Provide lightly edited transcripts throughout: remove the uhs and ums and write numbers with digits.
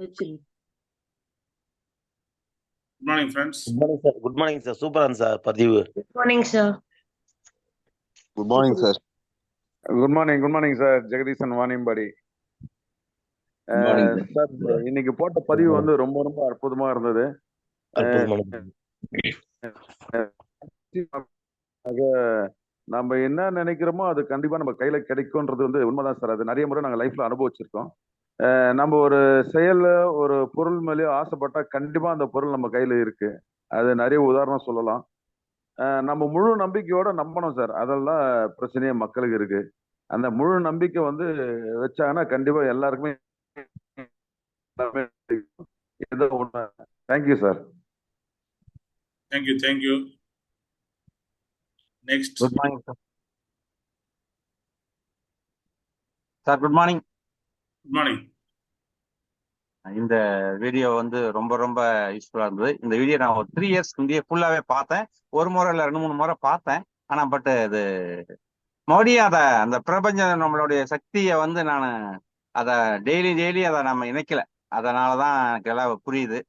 வச்சிருங்க. Good morning, friends. Good morning, sir. Good morning, sir. Super answer, Padivu. Good morning, sir. Good morning, sir. Good morning, sir. Jagadeesan Vaniyambadi. Good morning, sir. Sir, இன்னைக்கு போட்ட பதிவு வந்து ரொம்ப ரொம்ப அற்புதமா இருந்தது. நம்ம என்ன நினைக்கிறோமோ அது கண்டிப்பா நம்ம கையில கிடைக்கும்ன்றது வந்து உண்மைதான் சார். அது நிறைய முறை நாங்க லைஃப்ல அனுபவிச்சிருக்கோம். நம்ம ஒரு செயல்ல ஒரு பொருள் மேலேயோ ஆசைப்பட்டா கண்டிப்பா அந்த பொருள் நம்ம கையில இருக்கு. அது நிறைய உதாரணம் சொல்லலாம். நம்ம முழு நம்பிக்கையோட நம்பணும் சார். அதெல்லாம் பிரச்சனையே மக்களுக்கு இருக்கு. அந்த முழு நம்பிக்கை வந்து வச்சாங்கன்னா கண்டிப்பா எல்லாருக்குமே ஏதோ ஒண்ணு. Thank you sir. Thank you. Next. Good morning, sir. Sir, good morning. Good morning. இந்த வீடியோ வந்து ரொம்ப ரொம்ப யூஸ்ஃபுல்லா இருந்தது. இந்த வீடியோ நான் ஒரு 3 இயர்ஸ் முந்தைய ஃபுல்லாவே பார்த்தேன். ஒரு முறை இல்லை 2-3 முறை பார்த்தேன். ஆனா பட் இது மறுபடியும் அந்த பிரபஞ்சம் நம்மளுடைய சக்தியை வந்து நான் அதை டெய்லி அதை நம்ம இணைக்கல. அதனாலதான் எனக்கு எல்லாம் புரியுது.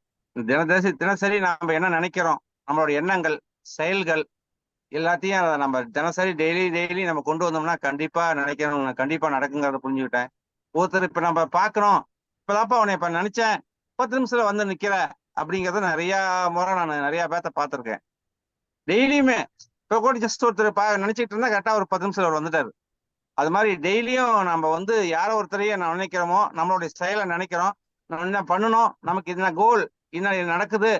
தினசரி நம்ம என்ன நினைக்கிறோம், நம்மளோட எண்ணங்கள், செயல்கள் எல்லாத்தையும் அதை நம்ம தினசரி டெய்லி நம்ம கொண்டு வந்தோம்னா கண்டிப்பா கண்டிப்பா நடக்குங்கிறத புரிஞ்சுக்கிட்டேன். ஒருத்தர் இப்ப நம்ம பாக்குறோம், இப்பதாப்பா உன்னை இப்ப நினைச்சேன் 10 நிமிஷத்துல வந்து நிக்கிற அப்படிங்கறத நிறைய முறை நான் நிறைய பேர்த்த பார்த்திருக்கேன். டெய்லியுமே இப்ப கூட ஜஸ்ட் ஒருத்தர் நினைச்சிட்டு இருந்தா கரெக்டா ஒரு 10 நிமிஷத்துல அவர் வந்துட்டாரு. அது மாதிரி டெய்லியும் நம்ம வந்து யாரோ ஒருத்தரையே நான் நினைக்கிறோமோ, நம்மளுடைய செயலை நினைக்கிறோம், நம்ம என்ன பண்ணணும், நமக்கு என்ன கோல், என்ன நடக்குது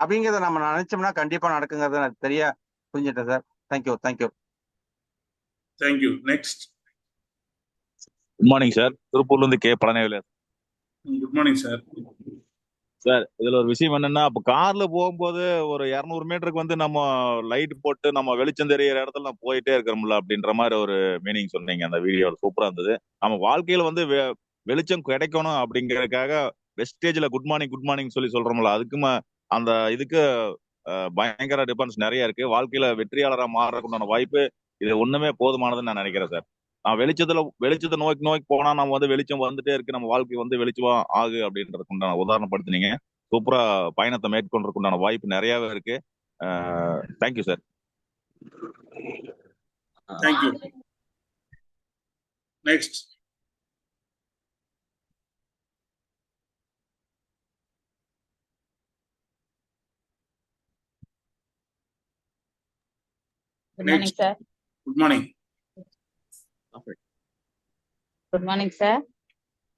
அப்படிங்கிறத நம்ம நினைச்சோம்னா கண்டிப்பா நடக்குங்கிறத எனக்கு தெரிய புரிஞ்சுட்டேன் sir. Thank you. Next. Good morning sir. திருப்பூர்ல இருந்து K Palanivelu. Good morning, sir. Sir, இதுல ஒரு விஷயம் என்னன்னா, அப்ப கார்ல போகும்போது ஒரு 200 மீட்டருக்கு வந்து நம்ம லைட் போட்டு நம்ம வெளிச்சம் தெரியிற இடத்துல நம்ம போயிட்டே இருக்கிறோம்ல அப்படின்ற மாதிரி ஒரு மீனிங் சொன்னீங்க. அந்த வீடியோ சூப்பரா இருந்தது. நம்ம வாழ்க்கையில வந்து வெளிச்சம் கிடைக்கணும் அப்படிங்கறதுக்காக வெஸ்டேஜ்ல குட் மார்னிங் சொல்லி சொல்றோம்ல, அதுக்குமா அந்த இதுக்கு பயங்கர டிஃபரன்ஸ் நிறைய இருக்கு. வாழ்க்கையில வெற்றியாளராக மாறக்கூடிய வாய்ப்பு இது ஒண்ணுமே போதுமானதுன்னு நான் நினைக்கிறேன் சார். வெளிச்சத்தை நோக்கி போனா நம்ம வந்து வெளிச்சம் வந்துட்டே இருக்கு, நம்ம வாழ்க்கை வந்து வெளிச்சமா ஆகு அப்படின்றதுக்கு உண்டான உதாரணப்படுத்தினீங்க. சூப்பரா பயணத்தை மேற்கொள்றதுக்கு உண்டான வாய்ப்பு நிறையவே இருக்கு. Thank you sir. Thank you. Next. Good morning, sir. Good morning. Good morning, sir.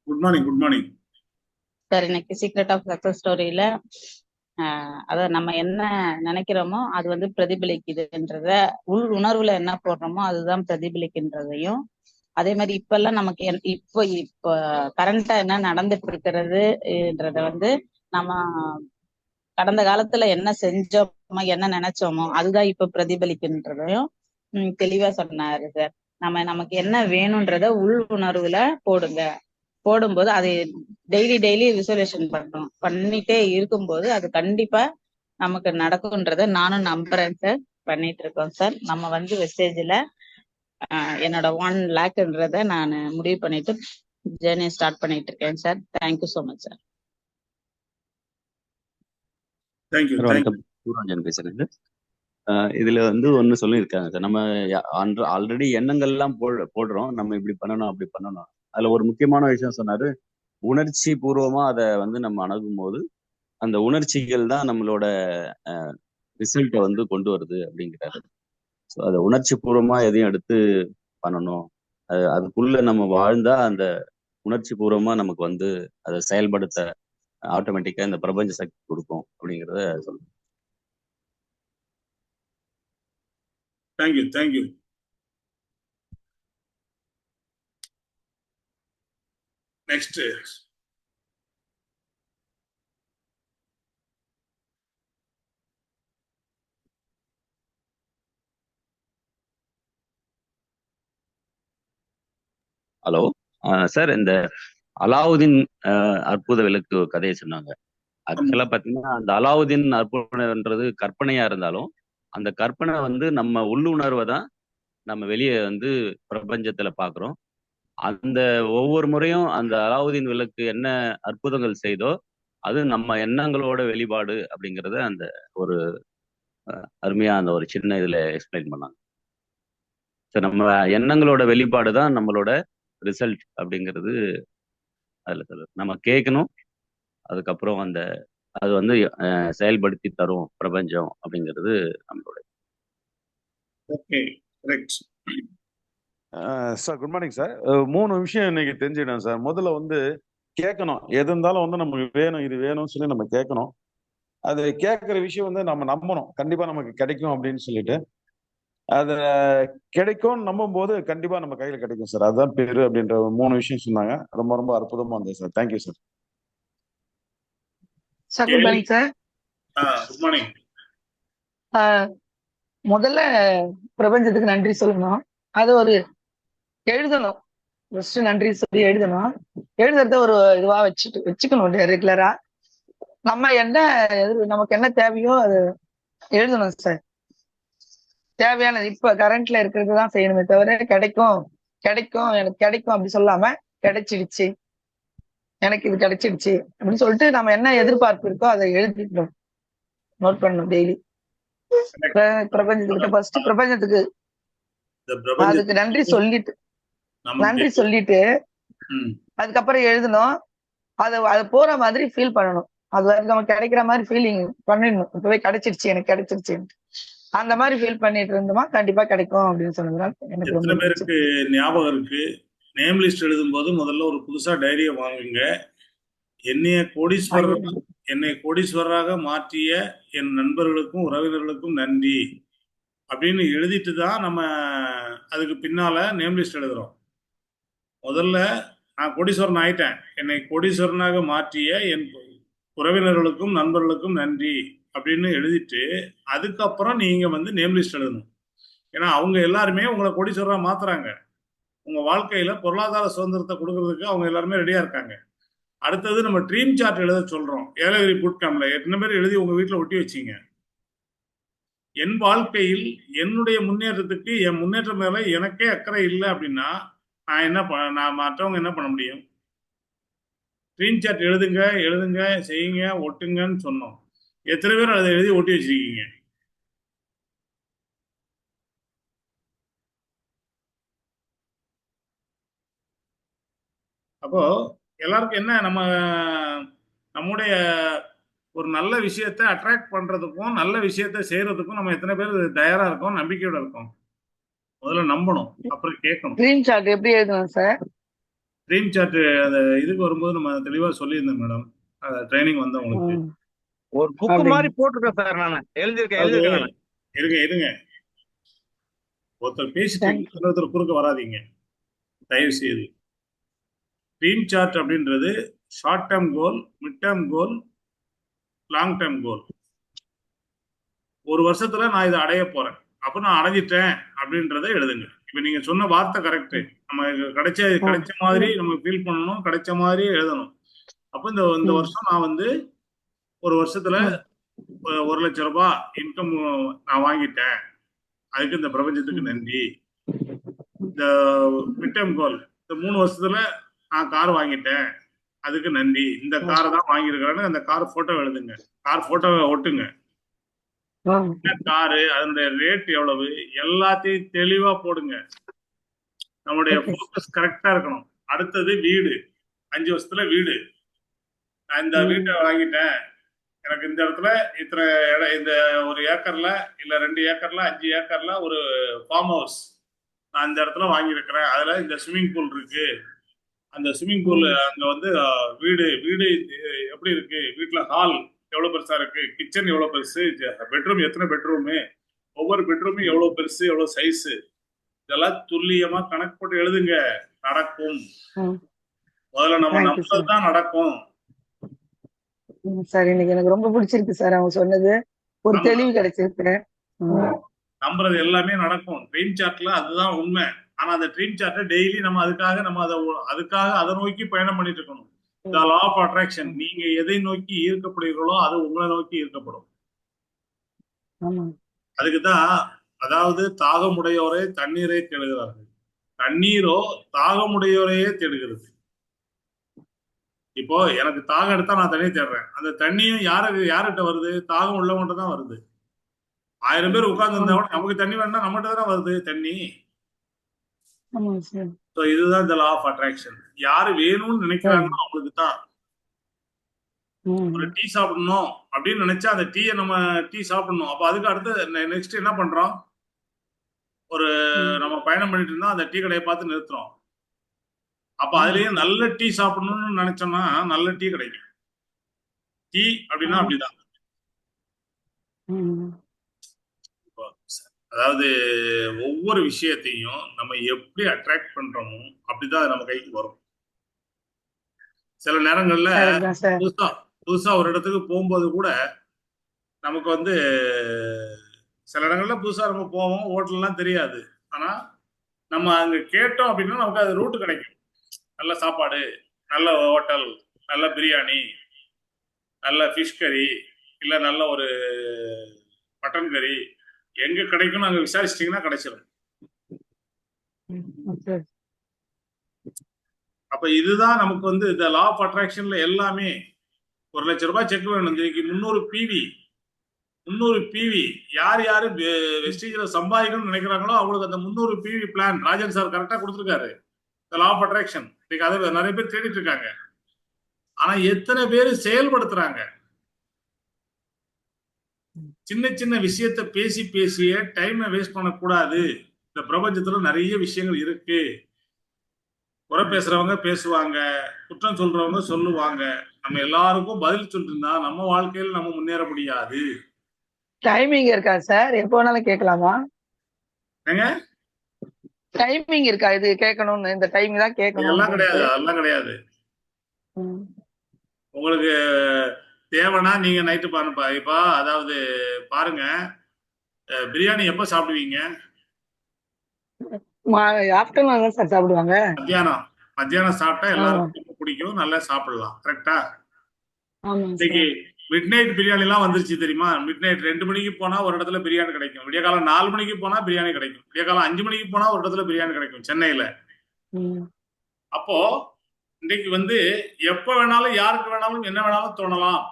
Good morning. Sir, இன்னைக்கு சீக்ரெட் ஆஃப் சக்சஸ் ஸ்டோரியில அத நம்ம என்ன நினைக்கிறோமோ அது வந்து பிரதிபலிக்குதுன்றத, உள் உணர்வுல என்ன போடுறோமோ அதுதான் பிரதிபலிக்கின்றதையும், அதே மாதிரி இப்ப எல்லாம் நமக்கு இப்ப கரண்டா என்ன நடந்துட்டு இருக்கிறதுன்றத வந்து நம்ம கடந்த காலத்துல என்ன செஞ்சோமோ என்ன நினைச்சோமோ அதுதான் இப்ப பிரதிபலிக்கின்றதையும் தெளிவா சொன்னாரு சார். நமக்கு என்ன வேணும்ன்றத உள் உணர்வுல போடும்போது அது டெய்லி விசுவலேஷன் பண்ணிட்டே இருக்கும்போது அது கண்டிப்பா நமக்கு நடக்கும்ன்றத நானும் நம்புறேன் சார். பண்ணிட்டு இருக்கோம் சார். நம்ம வந்து வெஸ்டேஜ்ல என்னோட 1 லேக்ன்றத நான் முடிவு பண்ணிட்டு ஜேர்னி ஸ்டார்ட் பண்ணிட்டு இருக்கேன் sir. Thank you so much sir. Thank you. சூரஞ்சன் பேசுறது. இதுல வந்து ஒண்ணு சொல்லியிருக்காங்க சார். நம்ம ஆல்ரெடி எண்ணங்கள் எல்லாம் போடுறோம், நம்ம இப்படி பண்ணணும் அப்படி பண்ணணும். அதுல ஒரு முக்கியமான விஷயம் சொன்னாரு, உணர்ச்சி பூர்வமா அதை வந்து நம்ம அணுகும் போது அந்த உணர்ச்சிகள் தான் நம்மளோட ரிசல்ட்டை வந்து கொண்டு வருது அப்படிங்கிறாரு. ஸோ அதை உணர்ச்சி பூர்வமா எதையும் எடுத்து பண்ணணும், அதுக்குள்ள நம்ம வாழ்ந்தா அந்த உணர்ச்சி பூர்வமா நமக்கு வந்து அதை செயல்படுத்த ஆட்டோமேட்டிக்கா இந்த பிரபஞ்ச சக்தி கொடுக்கும் அப்படிங்கிறத சொல்லுங்க. Thank you. Next. Hello sir, இந்த அலாவுதீன் அற்புத விளக்கு கதையை சொன்னாங்க. ஆக்சுவலா பாத்தீங்கன்னா அந்த அலாவுதீன் அற்புதம்ன்றது கற்பனையா இருந்தாலும் அந்த கற்பனை வந்து நம்ம உள்ளுணர்வை தான் நம்ம வெளியே வந்து பிரபஞ்சத்துல பாக்குறோம். அந்த ஒவ்வொரு முறையும் அந்த அலாவுதீன் விளக்கு என்ன அற்புதங்கள் செய்தோ அது நம்ம எண்ணங்களோட வெளிப்பாடு அப்படிங்கறத அந்த ஒரு அருமையா அந்த ஒரு சின்ன இதுல எக்ஸ்பிளைன் பண்ணாங்க. ஸோ நம்ம எண்ணங்களோட வெளிப்பாடு தான் நம்மளோட ரிசல்ட் அப்படிங்கிறது அதுல சொல்லுது. நம்ம கேட்கணும், அதுக்கப்புறம் அந்த அது வந்து செயல்படுத்தி தரும் பிரபஞ்சம் அப்படிங்கிறது நம்மளோட. Okay, correct. Sir good morning sir. 3 விஷயம் இன்னைக்கு தெரிஞ்சுக்கிட்டேன் சார். முதல்ல வந்து கேட்கணும், எது இருந்தாலும் வந்து நமக்கு வேணும், இது வேணும்னு சொல்லி நம்ம கேட்கணும். அது கேட்குற விஷயம் வந்து நம்ம நம்பணும், கண்டிப்பா நமக்கு கிடைக்கும் அப்படின்னு சொல்லிட்டு. அது கிடைக்கும் நம்பும் போது கண்டிப்பா நம்ம கையில கிடைக்கும் சார். அதுதான் பேரு அப்படின்ற 3 விஷயம் சொன்னாங்க. ரொம்ப ரொம்ப அற்புதமா இருந்தது sir. Thank you sir. Sir good morning sir. Good morning. முதல்ல பிரபஞ்சத்துக்கு நன்றி சொல்லணும். அது ஒரு எழுதணும், ஃபர்ஸ்ட் நன்றி சொல்லி எழுதணும். எழுதுறத ஒரு இதுவா வச்சுக்கணும் ரெகுலரா. நம்ம என்ன நமக்கு என்ன தேவையோ அது எழுதணும் சார். தேவையானது இப்ப கரண்ட்ல இருக்கிறது தான் செய்யணுமே தவிர கிடைக்கும் கிடைக்கும் எனக்கு கிடைக்கும் அப்படி சொல்லாம கிடைச்சிடுச்சு, எனக்கு இது கிடைச்சிடுச்சு அப்படின்னு சொல்லிட்டு நம்ம என்ன எதிர்பார்ப்பு இருக்கோ அதை எழுதிக்கணும், நோட் பண்ணணும் டெய்லி. பிரபஞ்சத்துக்கிட்ட ஃபர்ஸ்ட் பிரபஞ்சத்துக்கு அதுக்கு நன்றி சொல்லிட்டு அதுக்கப்புறம் எழுதணும். அது போற மாதிரி ஃபீல் பண்ணணும். அது வரைக்கும் நமக்கு கிடைக்கிற மாதிரி ஃபீலிங் பண்ணிடணும். இப்பவே கிடைச்சிருச்சு, எனக்கு கிடைச்சிருச்சு அந்த மாதிரி ஃபீல் பண்ணிட்டு இருந்தோமா கண்டிப்பா கிடைக்கும் அப்படின்னு சொன்னதுனால எனக்கு எத்தனை பேருக்கு ஞாபகம் இருக்கு, நேம் லிஸ்ட் எழுதும் போது முதல்ல ஒரு புதுசா டைரியை வாங்குங்க. என்னை கோடீஸ்வரராக மாற்றிய என் நண்பர்களுக்கும் உறவினர்களுக்கும் நன்றி அப்படின்னு எழுதிட்டு தான் நம்ம அதுக்கு பின்னால நேம் லிஸ்ட் எழுதுறோம். முதல்ல நான் கோடீஸ்வரன் ஆயிட்டேன், என்னை கோடீஸ்வரனாக மாற்றிய என் உறவினர்களுக்கும் நண்பர்களுக்கும் நன்றி அப்படின்னு எழுதிட்டு அதுக்கப்புறம் நீங்க வந்து நேம் லிஸ்ட் எழுதணும். ஏன்னா அவங்க எல்லாருமே உங்களை கோடீஸ்வரராக மாத்துறாங்க. உங்க வாழ்க்கையில பொருளாதார சுதந்திரத்தை கொடுக்கறதுக்கு அவங்க எல்லாருமே ரெடியா இருக்காங்க. அடுத்தது நம்ம ட்ரீம் சார்ட் எழுத சொல்றோம். ஏலகிரி புட் கேம்ப்ல எத்தனை பேர் எழுதி உங்க வீட்டுல ஒட்டி வச்சீங்க? என் வாழ்க்கையில் என்னுடைய முன்னேற்றத்துக்கு என் முன்னேற்றம் மேல எனக்கே அக்கறை இல்லை அப்படின்னா நான் மற்றவங்க என்ன பண்ண முடியும்? ட்ரீம் சார்ட் எழுதுங்க செய்யுங்க ஒட்டுங்கன்னு சொன்னோம். எத்தனை பேர் அதை எழுதி ஒட்டி வச்சிருக்கீங்க? அப்போ எல்லாருக்கும் என்ன, நம்முடைய ஒரு நல்ல விஷயத்தை அட்ராக்ட் பண்றதுக்கும் நல்ல விஷயத்தை செய்யறதுக்கும் நம்ம எத்தனை பேர் தயாரா இருக்கோம், நம்பிக்கையோட இருக்கோம்? முதல்ல நம்பணும், அப்புறம் கேட்கணும். ட்ரீம் சார்ட் எப்படி எழுதணும் சார்? ட்ரீம் சார்ட் அந்த இதுக்கு வரும்போது நம்ம தெளிவா சொல்லியிருந்தேன் மேடம், ட்ரைனிங் வந்தவங்களுக்கு. ஒரு புக் மாதிரி போட்டிருக்கேன் சார். நான் எழுதியிருக்கேன். இருங்க ஒருத்தர் பேசிட்டு ஒருத்தர் குறுக்க வராதீங்க தயவு செய்து. ட்ரீம் சார்ட் அப்படின்றது short term goal, mid term goal, long term goal. ஒரு வருஷத்துல நான் இதை அடைய போறேன், அப்ப நான் அடைஞ்சிட்டேன் அப்படின்றத எழுதுங்க. இப்ப நீங்க சொன்ன வார்த்தை கரெக்ட். நம்ம கிடைச்ச மாதிரி நம்ம ஃபீல் பண்ணணும், கிடைச்ச மாதிரி எழுதணும். அப்ப இந்த வருஷம் நான் வந்து ஒரு வருஷத்துல 1 லட்சம் ரூபாய் இன்கம் நான் வாங்கிட்டேன், அதுக்கு இந்த பிரபஞ்சத்துக்கு நன்றி. இந்த மிட் டேர்ம் கோல், இந்த 3 வருஷத்துல நான் கார் வாங்கிட்டேன், அதுக்கு நன்றி. இந்த காரை தான் வாங்கியிருக்கிறேன்னு அந்த கார் போட்டோ எழுதுங்க, கார் போட்டோவை ஒட்டுங்க. காரு, அதனுடைய ரேட் எவ்வளவு, எல்லாத்தையும் தெளிவா போடுங்க. நம்முடைய போக்கஸ் கரெக்டா இருக்கணும். அடுத்தது வீடு, 5 வருஷத்துல வீடு. நான் இந்த வீட்டை வாங்கிட்டேன், எனக்கு இந்த இடத்துல இத்தனை இடம், இந்த 1 ஏக்கர்ல இல்ல 2 ஏக்கர்ல 5 ஏக்கர்ல ஒரு ஃபார்ம் ஹவுஸ் நான் இந்த இடத்துல வாங்கியிருக்கிறேன், அதுல இந்த ஸ்விம்மிங் பூல் இருக்கு. அந்த ஸ்விம்மிங் பூல் அங்க வந்து வீடு எப்படி இருக்கு, வீட்டுல ஹால் எவ்வளவு பெருசா இருக்கு, கிச்சன் எவ்வளவு பெருசு, பெட்ரூம் எத்தனை பெட்ரூமு, ஒவ்வொரு பெட்ரூமும் எவ்வளவு பெருசு, எவ்வளவு சைஸ், இதெல்லாம் துல்லியமா கணக்கு போட்டு எழுதுங்க. நடக்கும். முதல்ல நம்ம நம்புறதுதான் நடக்கும். சார் இன்னைக்கு எனக்கு ரொம்ப பிடிச்சிருக்கு சார் அவங்க சொன்னது, ஒரு தெளிவு கிடைச்சிருக்கு. நம்புறது எல்லாமே நடக்கும். ட்ரீம் சார்ட்ல அதுதான் உண்மை. ஆனா அந்த ட்ரீம் சார்ட்டை டெய்லி நம்ம அதுக்காக அதை நோக்கி பயணம் பண்ணிட்டு இருக்கணும். The law of attraction, நீங்க எதை நோக்கி ஈர்க்கப்படுகிறீர்களோ அது உங்களை நோக்கி ஈர்க்கப்படும். அதுக்குதான், அதாவது தாகமுடையோரை தண்ணீரை தேடுகிறார்கள், தண்ணீரோ தாகமுடையோரையே தேடுகிறது. இப்போ எனக்கு தாகம் எடுத்தா நான் தண்ணி தேடுறேன். அந்த தண்ணியும் யார்கிட்ட வருது? தாகம் உள்ளவங்கிட்ட தான் வருது. 1000 பேர் உட்கார்ந்து இருந்தா கூட நமக்கு தண்ணி வேணும்னா நம்மகிட்ட தானே வருது தண்ணி. ஸோ இதுதான் இந்த லா ஆஃப் அட்ராக்ஷன். யாரு வேணும்னு நினைக்கிறாங்களோ அவங்களுக்கு தான். ஒரு டீ சாப்பிடணும் அப்படின்னு நினைச்சா அந்த டீயை நம்ம டீ சாப்பிடணும். அப்ப அதுக்கு அடுத்து நெக்ஸ்ட் என்ன பண்றோம்? ஒரு நம்ம பயணம் பண்ணிட்டு இருந்தா அந்த டீ கடையை பார்த்து நிறுத்துறோம். அப்ப அதுலயும் நல்ல டீ சாப்பிடணும்னு நினைச்சோம்னா நல்ல டீ கிடைக்கும். டீ அப்படின்னா அப்படிதான். அதாவது ஒவ்வொரு விஷயத்தையும் நம்ம எப்படி அட்ராக்ட் பண்றோமோ அப்படிதான் அது நம்ம கைக்கு வரும். சில நேரங்கள்ல புதுசா ஒரு இடத்துக்கு போகும்போது கூட நமக்கு வந்து சில இடங்கள்ல புதுசா நம்ம போவோம், ஹோட்டல்லாம் தெரியாது. ஆனா நம்ம அங்க கேட்டோம் அப்படின்னா நமக்கு அது ரூட் கிடைக்கும். நல்ல சாப்பாடு, நல்ல ஹோட்டல், நல்ல பிரியாணி, நல்ல ஃபிஷ் கறி, இல்ல நல்ல ஒரு மட்டன் கறி எங்க கிடைக்கும்னு அங்க விசாரிச்சிட்டீங்கன்னா கிடைச்சிடும். அப்ப இதுதான் நமக்கு வந்து இந்த லா ஆஃப் அட்ராக்ஷன்ல எல்லாமே. 1,00,000 ரூபாய் செக் வேணும். இன்னைக்கு 300 பிவி யார் யாரு வெஸ்டீஜ்ல சம்பாதிக்கணும்னு நினைக்கிறாங்களோ அவங்களுக்கு அந்த 300 பிவி பிளான் ராஜன் சார் கரெக்டா கொடுத்துருக்காரு. இந்த லா ஆஃப் அட்ராக்ஷன் இன்னைக்கு அதை நிறைய பேர் தேடிட்டு இருக்காங்க. ஆனா எத்தனை பேர் செயல்படுத்துறாங்க? சின்ன சின்ன விஷயத்த பேசிய டைமை வேஸ்ட் பண்ணக்கூடாது. இந்த பிரபஞ்சத்துல நிறைய விஷயங்கள் இருக்கு. குறை பேசுறவங்க பேசுவாங்க, குற்றம் சொல்றவங்க சொல்லுவாங்க. நம்ம எல்லாருக்கும் பதில் சொல்லிருந்தா நம்ம வாழ்க்கையில் நம்ம முன்னேற முடியாது. டைமிங் இருக்கா சார்? எப்போ வேணாலும் கேட்கலாமா? டைமிங் இருக்கா? இது கேட்கணும்னு இந்த டைம் தான் கேட்கணும்? எல்லாம் கிடையாது, அதெல்லாம் கிடையாது. உங்களுக்கு தேவைன்னா நீங்க நைட்டு பாருப்பா. இப்ப அதாவது பாருங்க, பிரியாணி எப்ப சாப்பிடுவீங்க? ஆஃப்டர்நூன் தான் சார் சாப்பிடுவாங்க. மத்தியானம் சாப்பிட்டா எல்லாருக்கும் பிடிக்கும், நல்லா சாப்பிடலாம். கரெக்டா? இன்னைக்கு மிட் நைட் பிரியாணி எல்லாம் வந்துருச்சு தெரியுமா? மிட் நைட் 2 மணிக்கு போனா ஒரு இடத்துல பிரியாணி கிடைக்கும், விடிய காலம் 4 மணிக்கு போனா பிரியாணி கிடைக்கும், விடிய காலம் 5 மணிக்கு போனா ஒரு இடத்துல பிரியாணி கிடைக்கும் சென்னையில. அப்போ இன்னைக்கு வந்து எப்ப வேணாலும் யாருக்கு வேணாலும் என்ன வேணாலும் தோணலாம்.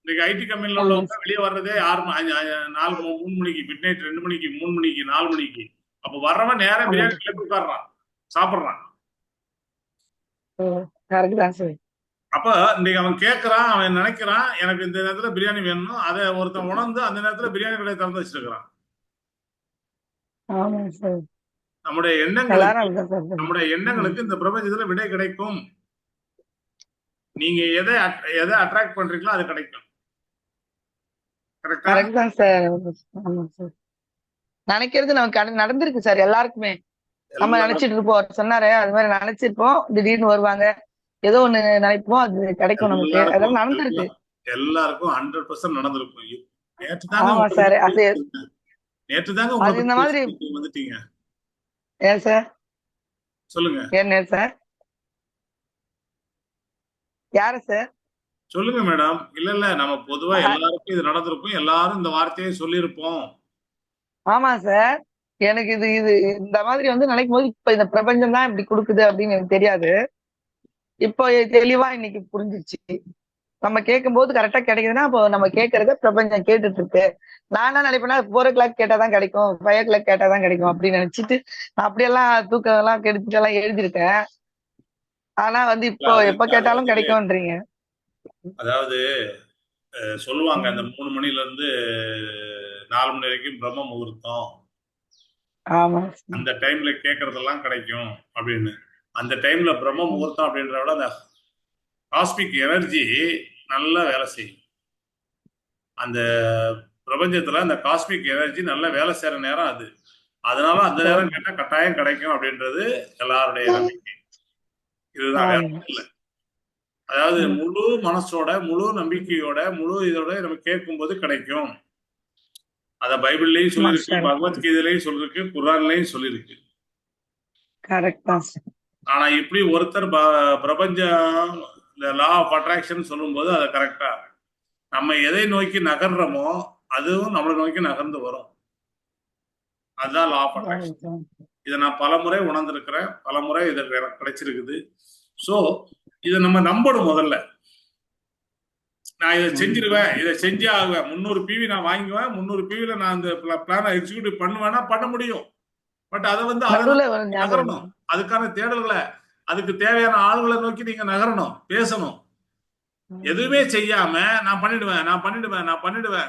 இன்னைக்கு ஐடி கம்பெனில உள்ளவங்க வெளியே வர்றதே 3 மணிக்கு, மிட் நைட் 2 மணிக்கு, 3 மணிக்கு, 4 மணிக்கு. அப்ப வர்றவன் நேரம் பிரியாணி கிளப்பி உட்கார்றான், சாப்பிடுறான். அப்ப இன்னைக்கு அவன் கேட்கறான், அவன் நினைக்கிறான் எனக்கு இந்த நேரத்துல பிரியாணி வேணும். அதை ஒருத்தன் உணர்ந்து அந்த நேரத்துல பிரியாணி கடையை திறந்து வச்சிருக்கிறான். நம்முடைய எண்ணங்களுக்கு இந்த பிரபஞ்சத்துல விடை கிடைக்கும். நீங்க எதை அட்ராக்ட் பண்றீங்களோ அது கிடைக்கும். நினைக்கிறது நமக்கு நடந்திருக்கு சார். எல்லாருக்குமே நம்ம நினைச்சிட்டு இருப்போம். சொன்னாரு அது மாதிரி நினைச்சிருப்போம், திடீர்னு வருவாங்க, ஏதோ ஒண்ணு நினைப்போம், அது கிடைக்கும் நமக்கு. அதெல்லாம் நடந்திருக்கு எல்லாருக்கும். 100% நடந்திருக்கும். நேற்று தாங்க இந்த மாதிரி வந்துட்டீங்க. ஏன் சார்? சொல்லுங்க. என்ன சார்? யாரு சார்? சொல்லுங்க மேடம். இல்ல நம்ம பொதுவா எல்லாருக்கும் இது நடந்திருக்கும், எல்லாரும் இந்த வார்த்தையை சொல்லியிருப்போம். ஆமா சார். எனக்கு இது இந்த மாதிரி வந்து நினைக்கும் போது இப்ப இந்த பிரபஞ்சம் தான் இப்படி கொடுக்குது அப்படின்னு எனக்கு தெரியாது. இப்போ தெளிவா இன்னைக்கு புரிஞ்சிருச்சு. நம்ம கேட்கும் போது கரெக்டா கிடைக்குதுன்னா அப்போ நம்ம கேட்கறத பிரபஞ்சம் கேட்டுட்டு இருக்கு. நான் என்ன நினைப்பேன்னா 4 o'clock கேட்டாதான் கிடைக்கும், 5 o'clock கேட்டாதான் கிடைக்கும் அப்படின்னு நினைச்சிட்டு நான் அப்படியெல்லாம் தூக்கம் எல்லாம் கெடுத்துட்டு எல்லாம் எழுதிருக்கேன். ஆனா வந்து இப்போ எப்ப கேட்டாலும் கிடைக்கும்ன்றீங்க. அதாவது சொல்லுவாங்க அந்த 3 மணில இருந்து 4 மணி வரைக்கும் பிரம்ம முகூர்த்தம், அந்த டைம்ல கேட்கறதெல்லாம் கிடைக்கும் அப்படின்னு. அந்த டைம்ல பிரம்ம முகூர்த்தம் அப்படின்றத விட அந்த காஸ்மிக் எனர்ஜி நல்லா வேலை செய்யும். அந்த பிரபஞ்சத்துல அந்த காஸ்மிக் எனர்ஜி நல்லா வேலை செய்யற நேரம் அது. அதனால அந்த நேரம் கேட்டா கட்டாயம் கிடைக்கும் அப்படின்றது எல்லாருடைய நம்பிக்கை. இதுதான், வேற ஒன்றும் இல்லை. அதாவது முழு மனசோட, முழு நம்பிக்கையோட, முழு இதோட நம்ம கேட்கும் போது கிடைக்கும். அத பைபிள்லயும் சொல்லிருக்கு, பகவத்கீதையிலையும் சொல்லிருக்கு, குர்ஆன்லயும் சொல்லிருக்கு. ஆனா இப்படி ஒருத்தர் பிரபஞ்சம் இந்த லா ஆஃப் அட்ராக்ஷன் சொல்லும் போது அதை கரெக்டா நம்ம எதை நோக்கி நகர்றோமோ அதுவும் நம்மளை நோக்கி நகர்ந்து வரும். அதுதான் லா ஆஃப் அட்ராக்ஷன். இதை நான் பலமுறை உணர்ந்திருக்கிறேன், பலமுறை இதை எனக்கு கிடைச்சிருக்குது. ஸோ இதை நம்ம நம்பணும். முதல்ல நான் இதை செஞ்சிருவேன், இதை செஞ்சே ஆகுவேன், 300 பிவி நான் வாங்குவேன், 300 பிவில நான் இந்த பிளானை எக்ஸிக்யூட்டிவ் பண்ணுவேன்னா பண்ண முடியும். பட் அதை வந்து நகரணும், அதுக்கான தேடல்களை, அதுக்கு தேவையான ஆளுகளை நோக்கி நீங்க நகரணும், பேசணும். எதுவுமே செய்யாம நான் பண்ணிடுவேன்.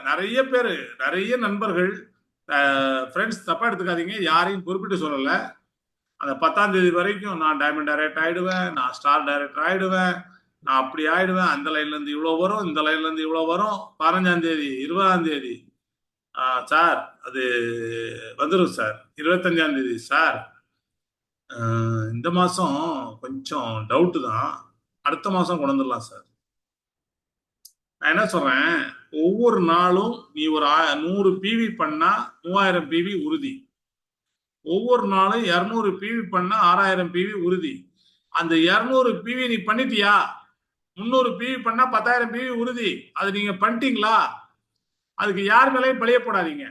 நிறைய பேரு, நிறைய நண்பர்கள், ஃப்ரெண்ட்ஸ், தப்பா எடுத்துக்காதீங்க, யாரையும் குறிப்பிட்டு சொல்லல. அந்த 10ஆம் தேதி வரைக்கும் நான் டைமண்ட் டைரக்டர் ஆயிடுவேன், நான் ஸ்டார் டைரக்டர் ஆயிடுவேன், நான் அப்படி ஆயிடுவேன், அந்த லைன்ல இருந்து இவ்வளவு வரும், இந்த லைன்ல இருந்து இவ்வளவு வரும், 15ஆம் தேதி 20ஆம் தேதி சார் அது வந்துடும் சார், 25ஆம் தேதி சார் இந்த மாசம் கொஞ்சம் டவுட்டு தான், அடுத்த மாசம் கொண்டு வந்துடலாம் சார். நான் என்ன சொல்றேன், ஒவ்வொரு நாளும் நீ ஒரு 100 பிவி பண்ணா 3000 பிவி உறுதி, ஒவ்வொரு நாளும் 200 பிவி பண்ணா 6000 பிவி உறுதி. அந்த 200 பிவி நீ பண்ணிட்டியா? 300 பிவி பண்ணா 10,000 பிவி உறுதி. அது நீங்க பண்ணிட்டீங்களா? அதுக்கு யார் மேலேயும் பழிய போடாதீங்க.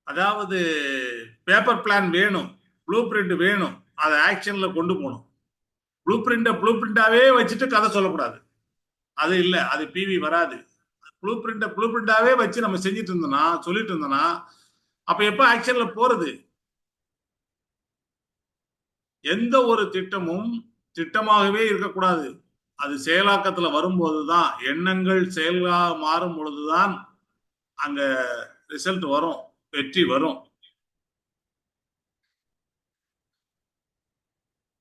அதாவது பேப்பர் பிளான் வேணும், ப்ளூ பிரிண்ட் வேணும், அதை ஆக்ஷன்ல கொண்டு போகணும். ப்ளூ பிரிண்டாவே வச்சுட்டு கதை சொல்லக்கூடாது, அது இல்லை, அது பிவி வராது. ப்ளூ பிரிண்டாவே வச்சு நம்ம செஞ்சுட்டு இருந்தோம்னா, சொல்லிட்டு இருந்தோம்னா, அப்ப எப்ப ஆக்ஷன்ல போறது? எந்த ஒரு திட்டமும் திட்டமாகவே இருக்கக்கூடாது, அது செயலாக்கத்துல வரும்போதுதான், எண்ணங்கள் செயலாக மாறும் பொழுதுதான் அங்க ரிசல்ட் வரும், வெற்றி வரும்.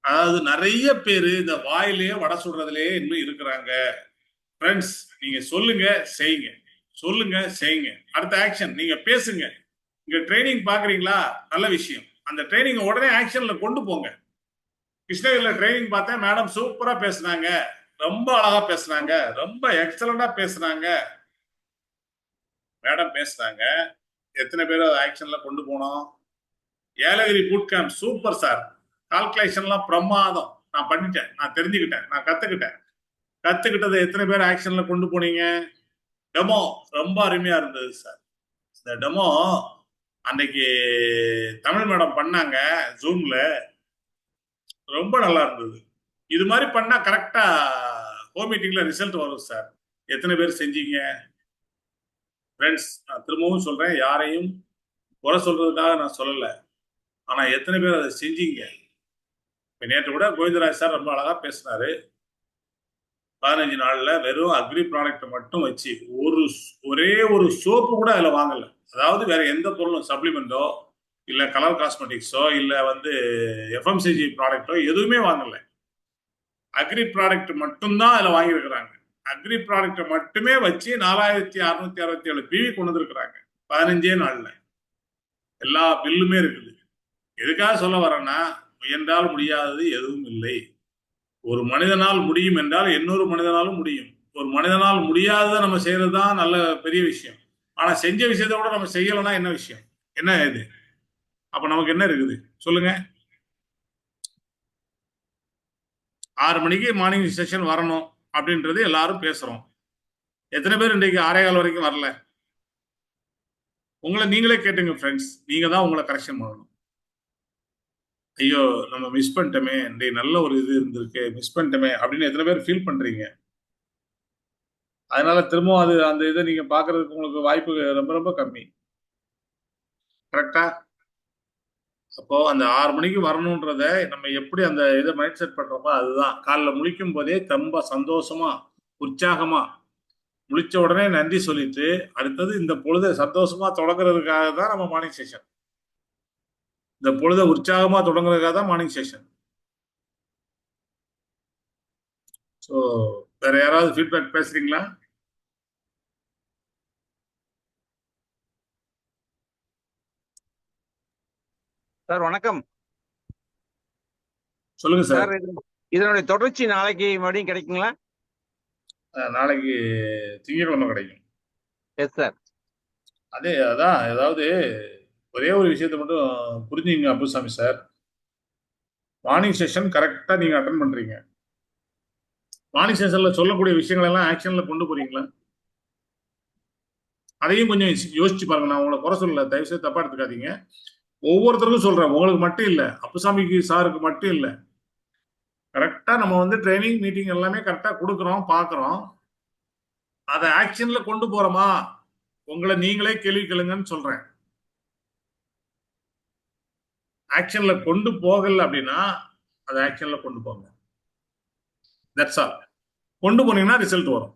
அதாவது நிறைய பேரு இந்த வாயிலேயே வடை சுடுறதுலயே இன்னும் இருக்கிறாங்க. ஃப்ரெண்ட்ஸ், நீங்க சொல்லுங்க செய்யுங்க, சொல்லுங்க செய்யுங்க, அடுத்த ஆக்ஷன் நீங்க பேசுங்க. இங்க ட்ரைனிங் பாக்குறீங்களா? நல்ல விஷயம், அந்த ட்ரைனிங் உடனே ஆக்ஷன்ல கொண்டு போங்க. கிருஷ்ணகிரியில ட்ரைனிங் பார்த்தேன், மேடம் சூப்பரா பேசுனாங்க, ரொம்ப அழகா பேசுனாங்க, ரொம்ப எக்ஸலண்டா பேசுனாங்க, மேடம் பேசுனாங்க. எத்தனை பேர் ஆக்ஷன்ல கொண்டு போனோம்? Yelagiri boot camp super sir, கால்குலேஷன்லாம் பிரமாதம், நான் பண்ணிட்டேன், நான் தெரிஞ்சுக்கிட்டேன், நான் கத்துக்கிட்டதை எத்தனை பேர் ஆக்ஷன்ல கொண்டு போனீங்க? டெமோ ரொம்ப அருமையா இருந்தது சார். இந்த டெமோ அன்னைக்கு தமிழ் மேடம் பண்ணாங்க ஜூம்ல, ரொம்ப நல்லா இருந்தது. இது மாதிரி பண்ணா கரெக்டா ஹோம் மீட்டிங்ல ரிசல்ட் வரும் சார். எத்தனை பேர் செஞ்சீங்க? ஃப்ரெண்ட்ஸ், நான் திரும்பவும் சொல்றேன், யாரையும் குறை சொல்றதுக்காக நான் சொல்லல, ஆனா எத்தனை பேர் அதை செஞ்சீங்க? நேற்று கூட கோவிந்தராஜ் சார் ரொம்ப அழகா பேசினாரு. 15 நாள்ல வெறும் அக்ரி ப்ராடக்ட் மட்டும் வச்சு ஒரே ஒரு சோப்பு கூட அதுல வாங்கல. அதாவது வேற எந்த பொருளும், சப்ளிமெண்டோ இல்ல கலர் காஸ்மெட்டிக்ஸோ இல்ல வந்து எஃப்எம்சிஜி ப்ராடக்டோ எதுவுமே வாங்கல. அக்ரி ப்ராடக்ட் மட்டும்தான் அதுல வாங்கியிருக்கிறாங்க. அக்ரி ப்ராடக்ட் மட்டுமே வச்சு 4667 பிவி கொண்டு வந்திருக்கிறாங்க 15 நாள்ல. எல்லா பில்லுமே இருக்குது. எதுக்காக சொல்ல வரேன்னா, முயன்றால் முடியாதது எதுவும் இல்லை. ஒரு மனிதனால் முடியும் என்றால் இன்னொரு மனிதனாலும் முடியும். ஒரு மனிதனால் முடியாததை நம்ம செய்யறதுதான் நல்ல பெரிய விஷயம். ஆனா செஞ்ச விஷயத்தை கூட நம்ம செய்யலைன்னா என்ன விஷயம்? என்ன இது? அப்ப நமக்கு என்ன இருக்குது சொல்லுங்க? 6 மணிக்கு மார்னிங் செஷன் வரணும் அப்படின்றது எல்லாரும் பேசுறோம். எத்தனை பேர் இன்றைக்கு 6:15 வரைக்கும் வரல? உங்களை நீங்களே கேட்டுங்க ஃப்ரெண்ட்ஸ், நீங்க தான் உங்களை கரெக்ஷன் பண்ணணும். ஐயோ நம்ம மிஸ் பண்ணிட்டோமே, இன்றைக்கு நல்ல ஒரு இது இருந்திருக்கு, மிஸ் பண்ணிட்டோமே அப்படின்னு எத்தனை பேர் ஃபீல் பண்றீங்க? அதனால திரும்பவும் அந்த இதை நீங்க பாக்குறதுக்கு உங்களுக்கு வாய்ப்பு ரொம்ப ரொம்ப கம்மி. கரெக்டா? அப்போ அந்த 6 மணிக்கு வரணுன்றத நம்ம எப்படி அந்த இதை மைண்ட் செட் பண்றோமோ அதுதான். காலைல முழிக்கும் போதே ரொம்ப சந்தோஷமா உற்சாகமா முழிச்ச உடனே நன்றி சொல்லிட்டு அடுத்தது இந்த பொழுதை சந்தோஷமா தொடங்குறதுக்காக தான் நம்ம மார்னிங் செஷன். இந்த பொழுதை உற்சாகமா தொடங்குறதுக்காக தான் மார்னிங் செஷன். ஸோ வேற யாராவது ஃபீட்பேக் பேசுறீங்களா? சார் வணக்கம். சொல்லுங்க சார். இதனுடைய தொடர்ச்சி நாளைக்கு மறுபடியும் கிடைக்குங்களா? நாளைக்கு திங்கட்கிழமை கிடைக்கும். Yes sir. அதான் ஏதாவது ஒரே ஒரு விஷயத்தை மட்டும் புரிஞ்சுங்க அப்புசாமி சார். மார்னிங் செஷன் கரெக்டா நீங்க அட்டன் பண்றீங்க. மார்னிங் செஷன்ல சொல்லக்கூடிய விஷயங்கள் எல்லாம் ஆக்ஷன்ல கொண்டு போறீங்களா? அதையும் கொஞ்சம் யோசிச்சு பாருங்க. நான் உங்களை குறை சொல்லல, தயவுசெய்து தப்பா எடுத்துக்காதீங்க. ஒவ்வொருத்தருக்கும் சொல்றேன், உங்களுக்கு மட்டும் இல்ல, அப்புசாமிக்கு சாருக்கு மட்டும் இல்ல. கரெக்டா நம்ம வந்து ட்ரைனிங் மீட்டிங் எல்லாமே கரெக்டா கொடுக்குறோம், பாக்குறோம். அதை ஆக்ஷன்ல கொண்டு போறோமா, உங்களை நீங்களே கேள்வி கேளுங்கன்னு சொல்றேன். ஆக்ஷன்ல கொண்டு போகல அப்படின்னா அதை ஆக்ஷன்ல கொண்டு போங்க. That's all. கொண்டு போனீங்கன்னா ரிசல்ட் வரும்.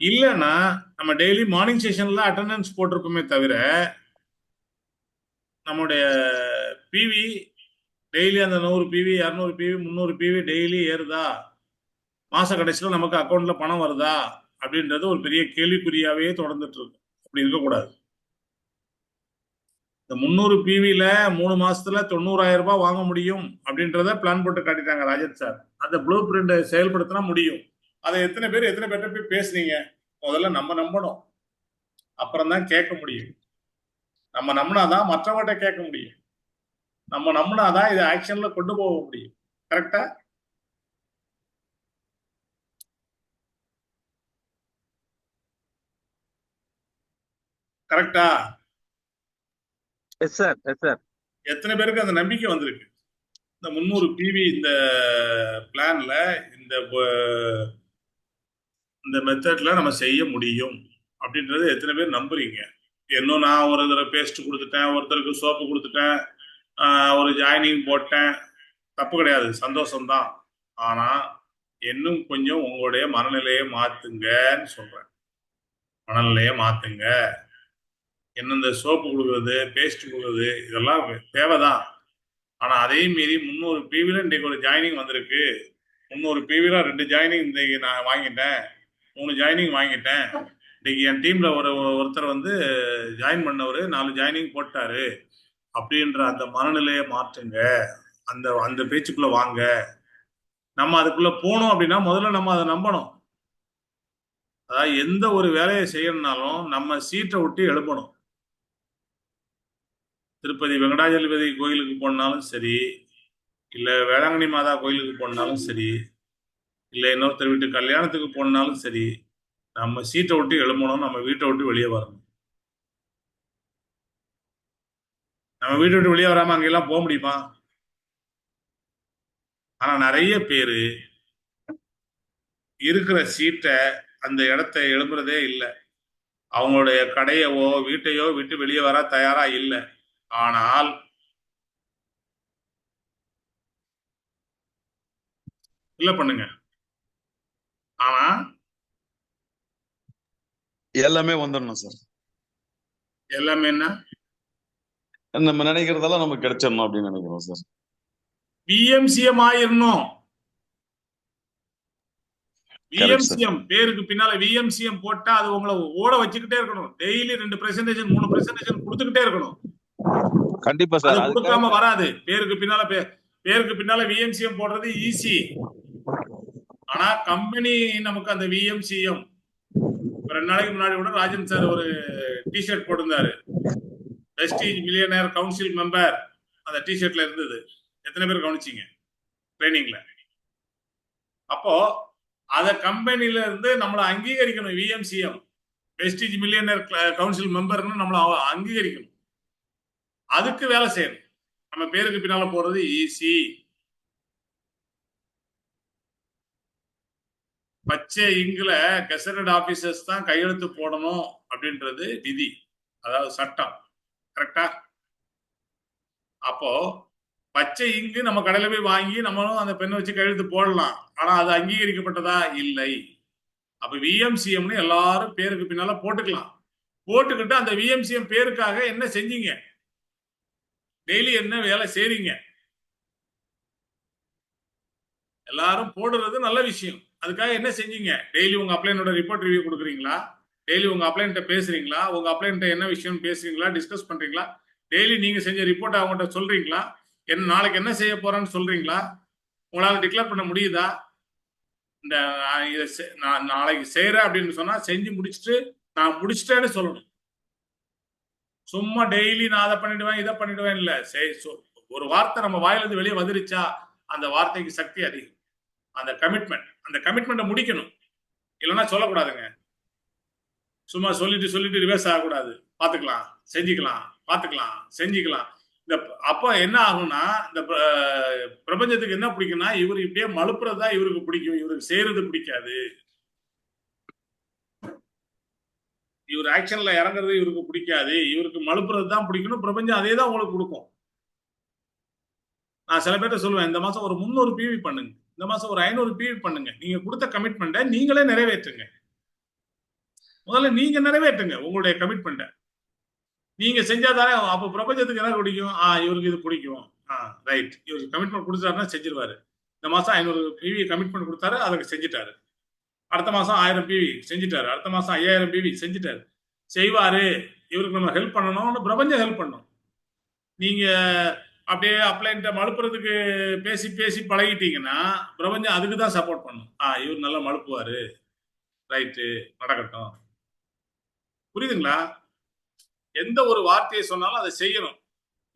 இல்லைன்னா நம்ம டெய்லி மார்னிங் செஷன்ல அட்டெண்டன்ஸ் போட்டிருப்போமே தவிர நம்முடைய பிவி டெய்லி அந்த 100 பிவி 200 பிவி 300 பிவி டெய்லி ஏறுதா, மாச கடைசியில் நமக்கு அக்கௌண்ட்ல பணம் வருதா அப்படின்றது ஒரு பெரிய கேள்விக்குறியாவே தொடர்ந்துட்டு இருக்கு. அப்படி இருக்கக்கூடாது. இந்த 300 பிவில 3 மாசத்துல 90,000 ரூபாய் வாங்க முடியும் அப்படின்றத பிளான் போட்டு காட்டிட்டாங்க ராஜன் சார். அந்த ப்ளூ பிரிண்ட் செயல்படுத்தினா முடியும். அதை எத்தனை பேர்ட்ட போய் பேசுனீங்க? முதல்ல நம்ம நம்பணும், அப்புறம் தான் கேட்க முடியும். நம்ம நம்பினாதான் மற்றவங்கள்ட்ட கேட்க முடியும். நம்ம நம்பினாதான் இதை ஆக்ஷன்ல கொண்டு போக முடியும். கரெக்டா? கரெக்டா? Yes sir, yes sir. எத்தனை பேருக்கு அந்த நம்பிக்கை வந்திருக்கு? இந்த 300 பிவி இந்த பிளான்ல இந்த மெத்தட்ல நம்ம செய்ய முடியும் அப்படின்றது எத்தனை பேர் நம்புறீங்க? இன்னும் நான் ஒரு தடவை பேஸ்ட் கொடுத்துட்டேன், ஒருத்தருக்கு சோப்பு கொடுத்துட்டேன், ஒரு ஜாயினிங் போட்டேன், தப்பு கிடையாது, சந்தோஷம்தான். ஆனா இன்னும் கொஞ்சம் உங்களுடைய மனநிலையை மாத்துங்கன்னு சொல்றேன். மனநிலையை மாத்துங்க. என்ன இந்த சோப்பு கொடுக்குறது, பேஸ்ட் கொடுக்குறது இதெல்லாம் தேவைதான். ஆனா அதையும் மீறி 300 பிவில இன்னைக்கு ஒரு ஜாயினிங் வந்திருக்கு, 300 பிவில 2 ஜாயினிங் இன்னைக்கு நான் வாங்கிட்டேன், 3 ஜாயினிங் வாங்கிட்டேன். இன்னைக்கு என் டீம்ல ஒருத்தர் வந்து ஜாயின் பண்ணவர் 4 ஜாயினிங் போட்டாரு அப்படின்ற அந்த மனநிலையை மாற்றுங்க. அந்த பேச்சுக்குள்ள வாங்க. நம்ம அதுக்குள்ள போனோம் அப்படின்னா முதல்ல நம்ம அதை நம்பணும். அதாவது எந்த ஒரு வேலையை செய்யணும்னாலும் நம்ம சீட்டை விட்டு எழுப்பணும். திருப்பதி வெங்கடாஜலபதி கோயிலுக்கு போனாலும் சரி, இல்லை வேளாங்கண்ணி மாதா கோயிலுக்கு போனாலும் சரி, இல்லை இன்னொருத்தர் வீட்டு கல்யாணத்துக்கு போனாலும் சரி, நம்ம சீட்டை விட்டு எழும்பணும், நம்ம வீட்டை விட்டு வெளியே வரணும். நம்ம வீட்டை விட்டு வெளியே வராம அங்கெல்லாம் போக முடியுமா? ஆனா நிறைய பேரு இருக்கிற சீட்டை அந்த இடத்தை எழும்புறதே இல்லை. அவங்களுடைய கடையவோ வீட்டையோ விட்டு வெளியே வர தயாரா இல்லை. ஆனால் இல்ல பண்ணுங்க. ஆனா எல்லாமே வந்துடணும் சார். எல்லாமே என்ன? நம்ம நினைக்கிறதெல்லாம் நமக்கு கிடைச்சிடணும் அப்படின்னு நினைக்கிறோம் சார். விஎம்சிஎம் ஆயிரணும். விஎம்சிஎம் பேருக்கு பின்னால விஎம்சிஎம் போட்டா அது உங்களை ஓட வச்சுக்கிட்டே இருக்கணும். டெய்லி 2% 3% கொடுத்துக்கிட்டே இருக்கணும். கண்டிப்பா சார். அது கொடுக்காம வராது. பேருக்கு பின்னால விஎம்சிஎம் போடுறது ஈஸி. ஆனா கம்பெனி நமக்கு அந்த விஎம்சிஎம் 2 நாளைக்கு முன்னாடி கூட ராஜன் சார் ஒரு டிஷர்ட் போட்டிருந்தாரு, பிரஸ்டீஜ் மில்லியனர் கவுன்சில் மெம்பர். அந்த டிஷர்ட்ல இருந்தது. எத்தனை பேர் கவனிச்சீங்க ட்ரைனிங்ல? அப்போ அத கம்பெனில இருந்து நம்மளை அங்கீகரிக்கணும். விஎம்சிஎம் பிரஸ்டீஜ் மில்லியனர் கவுன்சில் மெம்பர்னு நம்மளை அங்கீகரிக்கணும். அதுக்கு வேலை செய்யணும். நம்ம பேருக்கு பின்னால போறது ஈஸி. பச்சை இங்குல கெசட்டட் ஆபீசர்ஸ் தான் கையெழுத்து போடணும் அப்படின்றது விதி, அதாவது சட்டம். கரெக்டா? அப்போ பச்சை இங்கு நம்ம கடையில போய் வாங்கி நம்மளும் அந்த பெண்ணை வச்சு கையெழுத்து போடலாம். ஆனா அது அங்கீகரிக்கப்பட்டதா? இல்லை. அப்ப விஎம்சிஎம்னு எல்லாரும் பேருக்கு பின்னால போட்டுக்கலாம். போட்டுக்கிட்டு அந்த விஎம்சிஎம் பேருக்காக என்ன செஞ்சீங்க, டெய்லி என்ன வேலை செய்றீங்க, எல்லாரும் போடுறது நல்ல விஷயம். அதுக்காக என்ன செஞ்சீங்க? டெய்லி உங்க அப்ளைனோட ரிப்போர்ட் ரிவ்யூ கொடுக்குறீங்களா? டெய்லி உங்க அப்ளைன்ட்ட பேசுறீங்களா? உங்க அப்ளைன்ட்ட என்ன விஷயம் பேசுறீங்களா, டிஸ்கஸ் பண்றீங்களா? டெய்லி நீங்க செஞ்ச ரிப்போர்ட் அவங்கள்ட்ட சொல்றீங்களா? நாளைக்கு என்ன செய்ய போறேன்னு சொல்றீங்களா? உங்களால டிக்ளேர் பண்ண முடியுதா? இந்த நான் நாளைக்கு செய்யறேன் அப்படின்னு சொன்னா செஞ்சு முடிச்சுட்டு நான் முடிச்சிட்டேன்னு சொல்லணும். சும்மா டெய்லி நான் அதை பண்ணிடுவேன் இதை பண்ணிடுவேன் இல்ல. ஒரு வார்த்தை நம்ம வாயிலிருந்து வெளியே வந்துருச்சா அந்த வார்த்தைக்கு சக்தி அதிகம். அந்த கமிட்மெண்ட்டை முடிக்கணும். இல்லைன்னா சொல்லக்கூடாதுங்க. சும்மா சொல்லிட்டு ரிவர்ஸ் ஆகக்கூடாது. பாத்துக்கலாம், செஞ்சுக்கலாம், பாத்துக்கலாம், செஞ்சுக்கலாம். இந்த அப்ப என்ன ஆகும்னா இந்த பிரபஞ்சத்துக்கு என்ன பிடிக்கும்னா இவர் இப்படியே மழுப்புறதுதான் இவருக்கு பிடிக்கும், இவருக்கு செய்யறது பிடிக்காது. இவர் ஆக்ஷன்ல இறங்குறது இவருக்கு பிடிக்காது, இவருக்கு மழுப்புறது தான் பிடிக்கணும். பிரபஞ்சம் அதே தான் உங்களுக்கு கொடுக்கும். நான் சில பேர்ட்ட சொல்லுவேன், இந்த மாசம் ஒரு 300 பிவி பண்ணுங்க, இந்த மாசம் ஒரு 500 பிவி பண்ணுங்க. நீங்க கொடுத்த கமிட்மெண்ட்டை நீங்களே நிறைவேற்றுங்க. முதல்ல நீங்க நிறைவேற்றுங்க உங்களுடைய கமிட்மெண்ட்டை. நீங்க செஞ்சாதானே அப்ப பிரபஞ்சத்துக்கு என்ன பிடிக்கும்? இவருக்கு இது பிடிக்கும், ரைட், இவருக்கு கமிட்மெண்ட் கொடுத்தாருன்னா செஞ்சிருவாரு. இந்த மாசம் 500 பிவி கமிட்மெண்ட் கொடுத்தாரு, அதுக்கு செஞ்சுட்டாரு. அடுத்த மாசம் 1000 பிவி செஞ்சுட்டாரு, அடுத்த மாசம் 5000 பிவி செஞ்சுட்டாரு. செய்வாரு, இவருக்கு நம்ம ஹெல்ப் பண்ணணும்னு பிரபஞ்சம் ஹெல்ப் பண்ணும். நீங்க அப்படியே அப்ளைன்ட்ட மழுப்புறதுக்கு பேசி பேசி பழகிட்டீங்கன்னா பிரபஞ்சம் அதுக்கு தான் சப்போர்ட் பண்ணும். இவர் நல்லா மழுப்புவாரு, ரைட்டு, நடக்கட்டும். புரியுதுங்களா? எந்த ஒரு வார்த்தையை சொன்னாலும் அதை செய்யணும்.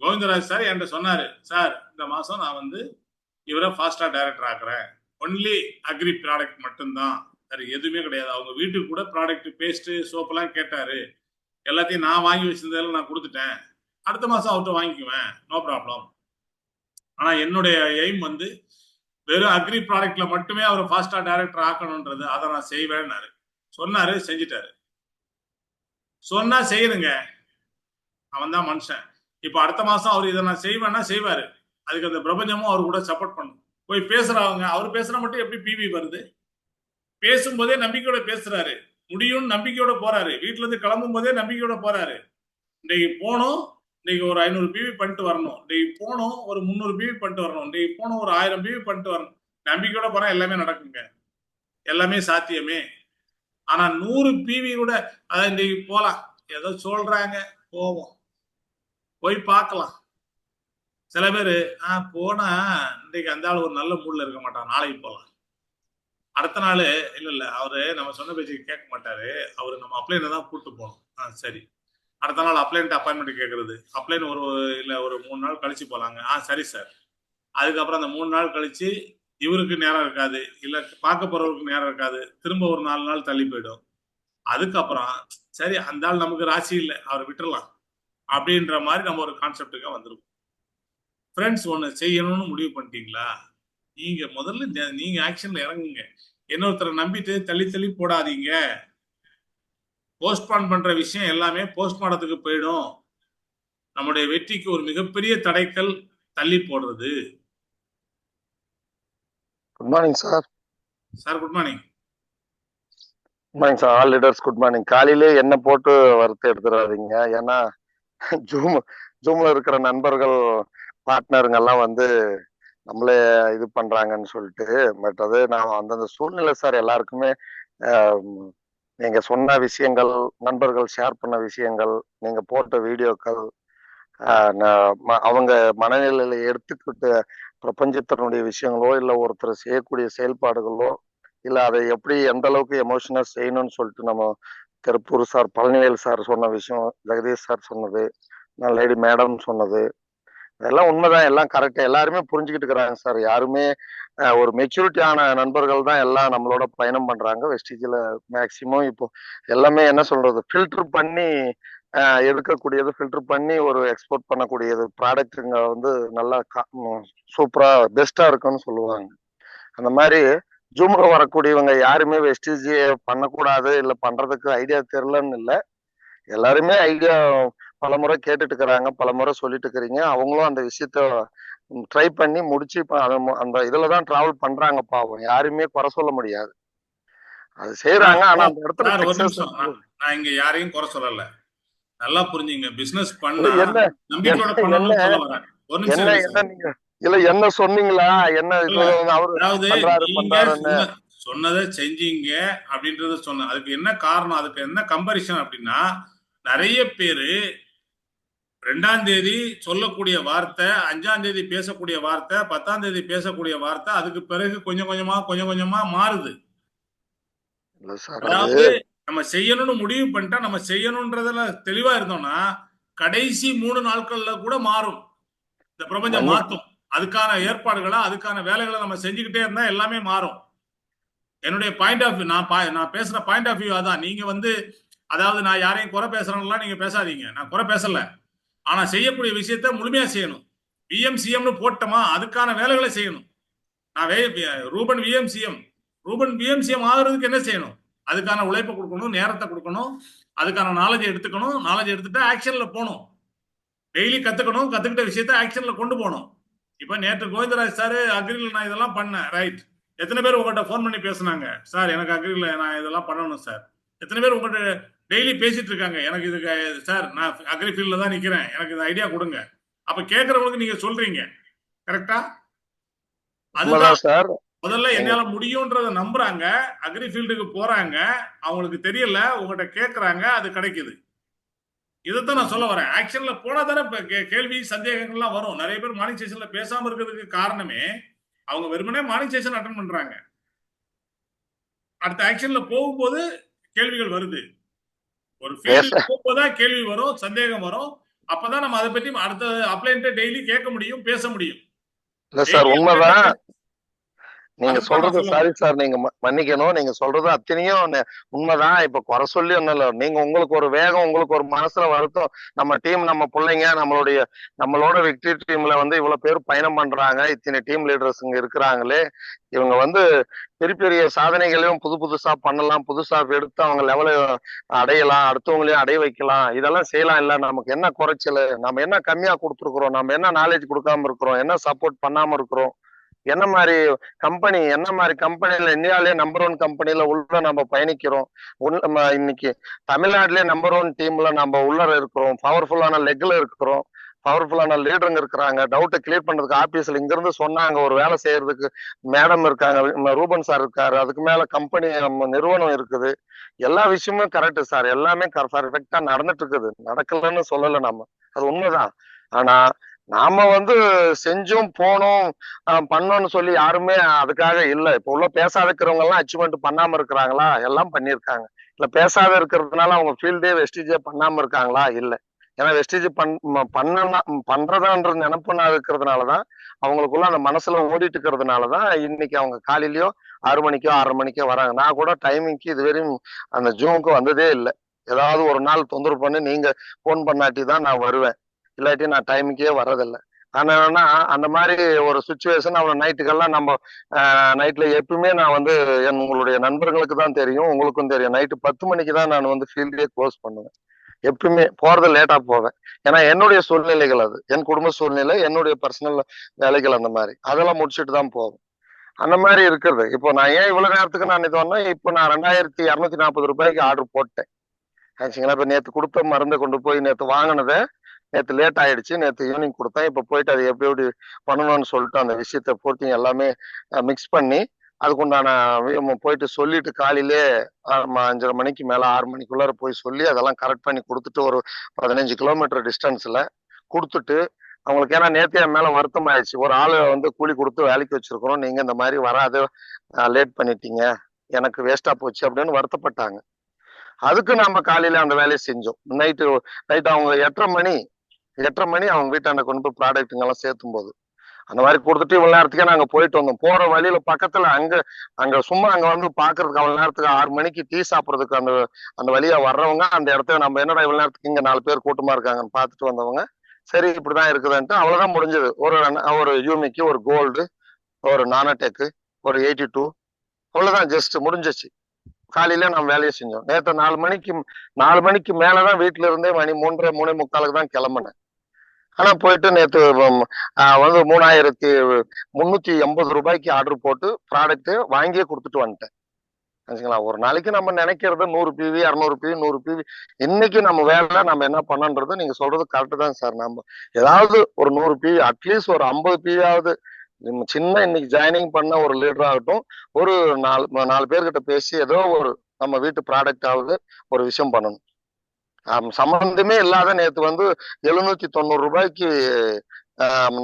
கோவிந்தராஜ் சார் என்கிட்ட சொன்னாரு, சார் இந்த மாசம் நான் வந்து இவரை ஃபாஸ்டா டைரக்டர் ஆக்குறேன், ஒன்லி அக்ரி ப்ராடக்ட் மட்டும்தான், வேற எதுவுமே கிடையாது. அவங்க வீட்டுக்கு கூட ப்ராடக்ட், பேஸ்ட், சோப்பெல்லாம் கேட்டாரு, எல்லாத்தையும் நான் வாங்கி வச்சிருந்ததில் நான் கொடுத்துட்டேன். அடுத்த மாசம் அவர்கிட்ட வாங்கிக்குவேன், நோ ப்ராப்ளம். ஆனா என்னுடைய எய்ம் வந்து வெறும் அக்ரி ப்ராடக்ட்ல மட்டுமே அவரை ஃபாஸ்டா டைரக்டர் ஆக்கணும்ன்றது. அதை நான் செய்வேன்னாரு. சொன்னாரு, செஞ்சுட்டாரு. சொன்னா செய்யணுங்க, அவன் தான் மனுஷன். இப்ப அடுத்த மாசம் அவர் இதை நான் செய்வேன்னா செய்வாரு. அதுக்கு அந்த பிரபஞ்சமும் அவர் கூட சப்போர்ட் பண்ணும். போய் பேசுறவங்க, அவர் பேசுனா மட்டும் எப்படி பிவி வருது? பேசும்போதே நம்பிக்கையோட பேசுறாரு, முடியும் நம்பிக்கையோட போறாரு, வீட்டுல இருந்து கிளம்பும் போதே நம்பிக்கையோட போறாரு. இன்னைக்கு போகணும், இன்னைக்கு ஒரு 500 பிவி பண்ணிட்டு வரணும், இன்னைக்கு போகணும் ஒரு 300 பிவி பண்ணிட்டு வரணும், இன்னைக்கு போகணும் ஒரு 1000 பிவி பண்ணிட்டு வரணும். நம்பிக்கையோட போனா எல்லாமே நடக்குங்க, எல்லாமே சாத்தியமே. ஆனா 100 பிவி கூட அதான் இன்னைக்கு போலாம், ஏதோ சொல்றாங்க, போவோம், போய் பார்க்கலாம். சில பேரு போனா இன்னைக்கு அந்த ஆள் ஒரு நல்ல மூட்ல இருக்க மாட்டான், நாளைக்கு போலாம். அடுத்த நாள் இல்ல அவரு நம்ம சொன்ன பேச்சுக்கு கேட்க மாட்டாரு, அவரு நம்ம அப்ளைனை தான் கூப்பிட்டு போகணும். சரி, அடுத்த நாள் அப்ளைன்ட்டு அப்பாயின்மெண்ட் கேட்கறது. அப்ளைன் ஒரு 3 நாள் கழிச்சு போலாங்க. சரி சார். அதுக்கப்புறம் அந்த 3 நாள் கழிச்சு இவருக்கு நேரம் இருக்காது, இல்ல பார்க்க போறவருக்கு நேரம் இருக்காது, திரும்ப ஒரு 4 நாள் தள்ளி போயிடும். அதுக்கப்புறம் சரி, அந்த ஆள் நமக்கு ராசி இல்லை, அவரை விட்டுறலாம் அப்படின்ற மாதிரி நம்ம ஒரு கான்செப்டுக்கு வந்துருவோம். ஃப்ரெண்ட்ஸ், ஒன்று செய்யணும்னு முடிவு பண்ணிட்டீங்களா, நீங்க முதல்ல நீங்க ஆக்ஷன்ல இறங்குங்க. இன்னொருத்தரை நம்பிட்டு தள்ளி தள்ளி போடாதீங்க. போஸ்ட்பான் பண்ற விஷயம் எல்லாமே போஸ்ட்மார்ட்டத்துக்கு போயிடும். நம்முடைய வெற்றிக்கு ஒரு மிகப்பெரிய தடைக்கல் தள்ளி போடுறது. Good morning sir. Sir good morning. Good morning sir, all leaders good morning. காலையிலே என்ன போட்டு வறுத்து எடுத்துடாதீங்க. ஏன்னா ஜூம்ல இருக்கிற நண்பர்கள், பார்ட்னருங்க எல்லாம் வந்து நம்மளே இது பண்றாங்கன்னு சொல்லிட்டு. பட் அது நான் அந்தந்த சூழ்நிலை சார். எல்லாருக்குமே நீங்க சொன்ன விஷயங்கள், நண்பர்கள் ஷேர் பண்ண விஷயங்கள், நீங்க போட்ட வீடியோக்கள், அவங்க மனநிலையில எடுத்துக்கிட்டு பிரபஞ்சத்தினுடைய விஷயங்களோ, இல்லை ஒருத்தர் செய்யக்கூடிய செயல்பாடுகளோ, இல்லை அதை எப்படி எந்த அளவுக்கு எமோஷனா செய்யணும்னு சொல்லிட்டு நம்ம திருப்பூர் சார், பழனிவேல் சார் சொன்ன விஷயம், ஜெகதீஷ் சார் சொன்னது, நான் லேடி மேடம் சொன்னது, எல்லாம் உண்மைதான், எல்லாம் கரெக்டா எல்லாருமே புரிஞ்சுக்கிட்டு இருக்கிறாங்க சார். யாருமே ஒரு மெச்சூரிட்டியான நண்பர்கள் தான் எல்லாம் நம்மளோட பயணம் பண்றாங்க. வெஸ்டிஜில் மேக்சிமம் இப்போ எல்லாமே என்ன சொல்றது, ஃபில்டர் பண்ணி எடுக்கக்கூடியது, ஃபில்டர் பண்ணி ஒரு எக்ஸ்போர்ட் பண்ணக்கூடியது ப்ராடக்ட்டுங்க வந்து நல்லா சூப்பரா பெஸ்டா இருக்குன்னு சொல்லுவாங்க. அந்த மாதிரி ஜூம்ல வரக்கூடியவங்க யாருமே வெஸ்டிஜி பண்ணக்கூடாது, இல்லை பண்றதுக்கு ஐடியா தெரியலன்னு இல்லை. எல்லாருமே ஐடியா பலமுறை கேட்டுட்டு இருக்கிறாங்க, பலமுறை சொல்லிட்டு இருக்கிறீங்க. அவங்களும் அந்த விஷயத்த ட்ரை பண்ணி முடிச்சு அந்த இதுலதான் டிராவல் பண்றாங்க. பாவம், யாருமே குறை சொல்ல முடியாது, அது செய்யறாங்க. ஆனா அந்த இடத்துல நான் இங்க யாரையும் குறை சொல்லல, நல்லா புரிஞ்சுங்க. பிசினஸ் பண்ண நம்பிக்கையோட பண்ணணும்னு சொல்ல வரேன். ஒரு நிமிஷம் நீங்க இல்ல என்ன சொன்னீங்களா, என்ன சொன்னதை செஞ்சீங்க அப்படின்றத சொன்ன. அதுக்கு என்ன காரணம், அதுக்கு என்ன கம்பேரிசன் அப்படின்னா, நிறைய பேரு 2ஆம் தேதி சொல்லக்கூடிய வார்த்தை, 5ஆம் தேதி பேசக்கூடிய வார்த்தை, 10ஆம் தேதி பேசக்கூடிய வார்த்தை, அதுக்கு பிறகு கொஞ்சம் கொஞ்சமா மாறுது. அதாவது நம்ம செய்யணும்னு முடிவு பண்ணிட்டா, நம்ம செய்யணும்ன்றதுல தெளிவா இருந்தோம்னா கடைசி 3 நாட்கள்ல கூட மாறும். இந்த பிரபஞ்சம் மாற்றும். அதுக்கான ஏற்பாடுகளை, அதுக்கான வேலைகளை நம்ம செஞ்சுக்கிட்டே இருந்தா எல்லாமே மாறும். என்னுடைய பாயிண்ட் ஆஃப் வியூ, நான் பேசுற பாயிண்ட் ஆஃப் வியூ அதான். நீங்க வந்து அதாவது நான் யாரையும் குறை பேசுறேன்லாம் நீங்க பேசாதீங்க, நான் குறை பேசல. ஆனா செய்யக்கூடிய விஷயத்த முழுமையா செய்யணும். விஎம்சிஎம்னு போட்டோமா அதுக்கான வேலைகளை செய்யணும். நான் ரூபன் விஎம்சிஎம் ஆகுறதுக்கு என்ன செய்யணும்? அதுக்கான உழைப்பை கொடுக்கணும், நேரத்தை கொடுக்கணும், அதுக்கான நாலேஜை எடுத்துக்கணும். நாலேஜ் எடுத்துட்டு ஆக்ஷன்ல போகணும். டெய்லி கத்துக்கணும், கத்துக்கிட்ட விஷயத்த ஆக்ஷன்ல கொண்டு போகணும். இப்ப நேற்று கோவிந்தராஜ் சார் அக்ரியில் நான் இதெல்லாம் பண்ணேன், ரைட். எத்தனை பேர் உங்கள்கிட்ட ஃபோன் பண்ணி பேசுனாங்க, சார் எனக்கு அக்ரியில் நான் இதெல்லாம் பண்ணணும் சார்? எத்தனை பேர் உங்கள்கிட்ட டெய்லி பேசிட்டு இருக்காங்க, எனக்கு இதுக்கு சார் நான் அக்ரி ஃபீல்டில் தான் நிற்கிறேன், எனக்கு இந்த ஐடியா கொடுங்க. அப்ப கேட்கறவங்களுக்கு நீங்க சொல்றீங்க, கரெக்டா? அதுதான் சார். முதல்ல என்னால முடியும்ன்றத நம்புறாங்க, அக்ரி ஃபீல்டுக்கு போறாங்க, அவங்களுக்கு தெரியல, உங்கள்கிட்ட கேட்கறாங்க, அது கிடைக்குது. இதைத்தான் நான் சொல்ல வரேன். ஆக்ஷன்ல போனா தானே கேள்வி சந்தேகங்கள்லாம் வரும். நிறைய பேர் மார்னிங் செஷன்ல பேசாம இருக்கிறதுக்கு காரணமே அவங்க வெறுமனே மார்னிங் செஷன் அட்டன் பண்றாங்க. அடுத்த ஆக்ஷன்ல போகும்போது கேள்விகள் வருது. ஒரு ஃபீல்டுக்கு போகும்போதுதான் கேள்வி வரும், சந்தேகம் வரும். அப்பதான் நம்ம அதை பற்றி அடுத்த அப்ளைன்ட்ட டெய்லி கேட்க முடியும், பேச முடியும். இல்ல சார், உண்மைதான் நீங்க சொல்றது. சாரி சார், நீங்க மன்னிக்கணும். நீங்க சொல்றது அத்தனையும் உண்மைதான். இப்ப குறை சொல்லி ஒண்ணும் இல்ல. நீங்க உங்களுக்கு ஒரு வேகம், உங்களுக்கு ஒரு மனசுல வருத்தம். நம்ம டீம், நம்ம பிள்ளைங்க, நம்மளோட விக்டரி டீம்ல இவ்வளவு பேர் பயணம் பண்றாங்க, இத்தனை டீம் லீடர்ஸ் இங்க இருக்கிறாங்களே, இவங்க பெரிய பெரிய சாதனைகளையும் புதுசா பண்ணலாம், புதுசா எடுத்து அவங்க லெவல அடையலாம், அடுத்தவங்களையும் அடைய வைக்கலாம், இதெல்லாம் செய்யலாம். இல்ல நமக்கு என்ன குறைச்சல், நம்ம என்ன கம்மியா கொடுத்துருக்குறோம், நம்ம என்ன நாலேஜ் கொடுக்காம இருக்கிறோம், என்ன சப்போர்ட் பண்ணாம இருக்கிறோம், என்ன மாதிரி கம்பெனில இந்தியாவிலேயே நம்பர் 1 கம்பெனில உள்ள நம்ம பயணிக்கிறோம். இன்னைக்கு தமிழ்நாட்டிலேயே நம்பர் 1 டீம்ல நம்ம உள்ள இருக்கிறோம், பவர்ஃபுல்லான லெக்ல இருக்கிறோம், பவர்ஃபுல்லான லீடருங்க இருக்கிறாங்க. டவுட்டை கிளியர் பண்றதுக்கு ஆபீஸ்ல இங்க இருந்து சொன்னாங்க, ஒரு வேலை செய்யறதுக்கு மேடம் இருக்காங்க, ரூபன் சார் இருக்காரு, அதுக்கு மேல கம்பெனி நிறுவனம் இருக்குது. எல்லா விஷயமும் கரெக்ட் சார், எல்லாமே பர்ஃபெக்டா நடந்துட்டு இருக்குது. நடக்கலன்னு சொல்லல நம்ம, அது உண்மைதான். ஆனா நாம செஞ்சும் போனோம் பண்ணோம்னு சொல்லி யாருமே அதுக்காக இல்ல. இப்ப உள்ள பேசாத இருக்கிறவங்க எல்லாம் அச்சீவ்மெண்ட் பண்ணாம இருக்கிறாங்களா? எல்லாம் பண்ணிருக்காங்க. இல்ல பேசாத இருக்கிறதுனால அவங்க ஃபீல்டே வெஸ்டேஜே பண்ணாம இருக்காங்களா? இல்ல. ஏன்னா வெஸ்டேஜ் பண்றதான்ற நினைப்புனா இருக்கிறதுனாலதான், அவங்களுக்குள்ள அந்த மனசுல ஓடிட்டு இருக்கிறதுனாலதான் இன்னைக்கு அவங்க காலையிலயோ 6 மணிக்கோ 6:30 மணிக்கோ வராங்க. நான் கூட டைமிங்க்கு இதுவரையும் அந்த ஜூமுக்கு வந்ததே இல்லை. ஏதாவது ஒரு நாள் தொந்தரவு பண்ணி நீங்க போன் பண்ணாட்டி தான் நான் வருவேன், இல்லாட்டி நான் டைமுக்கே வர்றதில்லை. ஆனா அந்த மாதிரி ஒரு சுச்சுவேஷன் அவனை நைட்டுக்கெல்லாம் நம்ம நைட்ல எப்பவுமே நான் உங்களுடைய நண்பர்களுக்கு தான் தெரியும், உங்களுக்கும் தெரியும், நைட்டு 10 மணிக்கு தான் நான் ஃபீல்டே க்ளோஸ் பண்ணுவேன். எப்பவுமே போறது லேட்டா போவேன். ஏன்னா என்னுடைய சூழ்நிலைகள், அது என் குடும்ப சூழ்நிலை, என்னுடைய பர்சனல் வேலைகள், அந்த மாதிரி அதெல்லாம் முடிச்சுட்டு தான் போவேன். அந்த மாதிரி இருக்கிறது. இப்போ நான் ஏன் இவ்வளவு நேரத்துக்கு நான் இது வந்தேன், இப்போ நான் 2240 ரூபாய்க்கு ஆர்டர் போட்டேன் ஆச்சுங்களா. இப்ப நேற்று கொடுத்த மருந்தை கொண்டு போய் நேற்று வாங்கினதை நேற்று லேட் ஆயிடுச்சு, நேற்று ஈவினிங் கொடுத்தேன். இப்போ போயிட்டு அது எப்படி பண்ணணும்னு சொல்லிட்டு அந்த விஷயத்த போட்டு எல்லாமே மிக்ஸ் பண்ணி அதுக்குண்டான போயிட்டு சொல்லிட்டு காலையிலே 5:30 மணிக்கு மேல 6 மணிக்குள்ளார போய் சொல்லி அதெல்லாம் கரெக்ட் பண்ணி கொடுத்துட்டு ஒரு 15 கிலோமீட்டர் டிஸ்டன்ஸ்ல கொடுத்துட்டு அவங்களுக்கு, ஏன்னா நேற்று என் மேல வருத்தம் ஆயிடுச்சு, ஒரு ஆளு கூலி கொடுத்து வேலைக்கு வச்சிருக்கிறோம், நீங்க இந்த மாதிரி வராது லேட் பண்ணிட்டீங்க, எனக்கு வேஸ்டா போச்சு அப்படின்னு வருத்தப்பட்டாங்க. அதுக்கு நம்ம காலையில அந்த வேலையை செஞ்சோம். நைட்டு அவங்க 8:30 மணி அவங்க வீட்டாண்ட கொண்டு போய் ப்ராடக்ட்டுங்கெல்லாம் சேர்த்தும் போது அந்த மாதிரி கொடுத்துட்டு இவ்வளவு நேரத்துக்கே நாங்க போயிட்டு வந்தோம். போற வழியில பக்கத்துல அங்க சும்மா அங்க பாக்குறதுக்கு அவ்வளவு நேரத்துக்கு 6 மணிக்கு டீ சாப்பிட்றதுக்கு அந்த வழியா வர்றவங்க அந்த இடத்துல நம்ம என்னடா இவ்வளவு நேரத்துக்கு இங்க 4 பேர் கூட்டமா இருக்காங்கன்னு பார்த்துட்டு வந்தவங்க, சரி இப்படிதான் இருக்குதுன்ட்டு அவ்வளவுதான் முடிஞ்சது. ஒரு யூமிக்கு, ஒரு கோல்டு, ஒரு நானோடெக்கு, ஒரு 82, அவ்வளவுதான், ஜஸ்ட் முடிஞ்சிச்சு. காலையில நம்ம வேலையை செஞ்சோம். நேற்று 4 மணிக்கு மேலதான் வீட்டுல இருந்தே மணி 3:45 தான் கிளம்புனேன். ஆனா போயிட்டு நேற்று 3380 ரூபாய்க்கு ஆர்டர் போட்டு ப்ராடக்ட் வாங்கியே கொடுத்துட்டு வந்துட்டேன் ஆச்சுங்களா. ஒரு நாளைக்கு நம்ம நினைக்கிறது 100 PV 200 PV 100 PV. இன்னைக்கு நம்ம வேலை நம்ம என்ன பண்ணன்றது நீங்க சொல்றது கரெக்டு தான் சார். நம்ம ஏதாவது ஒரு 100 PV, அட்லீஸ்ட் ஒரு 50 PV சின்ன இன்னைக்கு ஜாயினிங் பண்ண ஒரு லீடர் ஆகட்டும், ஒரு 4 பேர்கிட்ட பேசி ஏதோ ஒரு நம்ம வீட்டு ப்ராடக்ட் ஆகுது ஒரு விஷயம் பண்ணணும். சம்பந்தமே இல்லாத நேற்று 790 ரூபாய்க்கு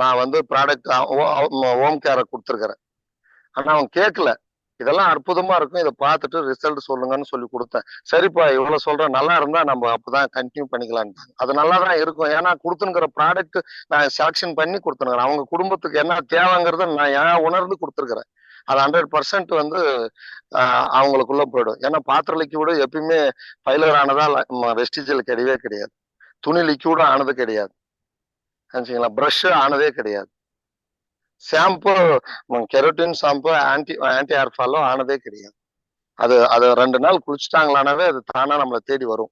நான் ப்ராடக்ட் ஹோம் கேரை கொடுத்துருக்கிறேன். ஆனா அவன் கேட்கல, இதெல்லாம் அற்புதமா இருக்கும், இதை பார்த்துட்டு ரிசல்ட் சொல்லுங்கன்னு சொல்லி கொடுத்தேன். சரிப்பா இவ்வளவு சொல்றேன், நல்லா இருந்தா நம்ம அப்பதான் கண்டினியூ பண்ணிக்கலான்ட்டு. அது நல்லா தான் இருக்கும். ஏன்னா கொடுத்துங்கிற ப்ராடக்ட் நான் செலக்ஷன் பண்ணி கொடுத்துருக்கிறேன். அவங்க குடும்பத்துக்கு என்ன தேவைங்கிறத நான் ஏன் உணர்ந்து கொடுத்துருக்கிறேன். அது 100% அவங்களுக்குள்ள போயிடும். ஏன்னா பாத்திர லிக்யூடு எப்பயுமே ஃபைலர் ஆனதா வெஸ்டிஜில் கிடையவே கிடையாது, துணி லிக்யூடும் ஆனது கிடையாது. நினைச்சீங்களா? ப்ரஷ் ஆனதே கிடையாது. Shampoo, keratin shampoo, anti hair ஃபாலும் ஆனதே கிடையாது. அது 2 நாள் குளிச்சுட்டாங்களானாவே அது தானா நம்மளை தேடி வரும்.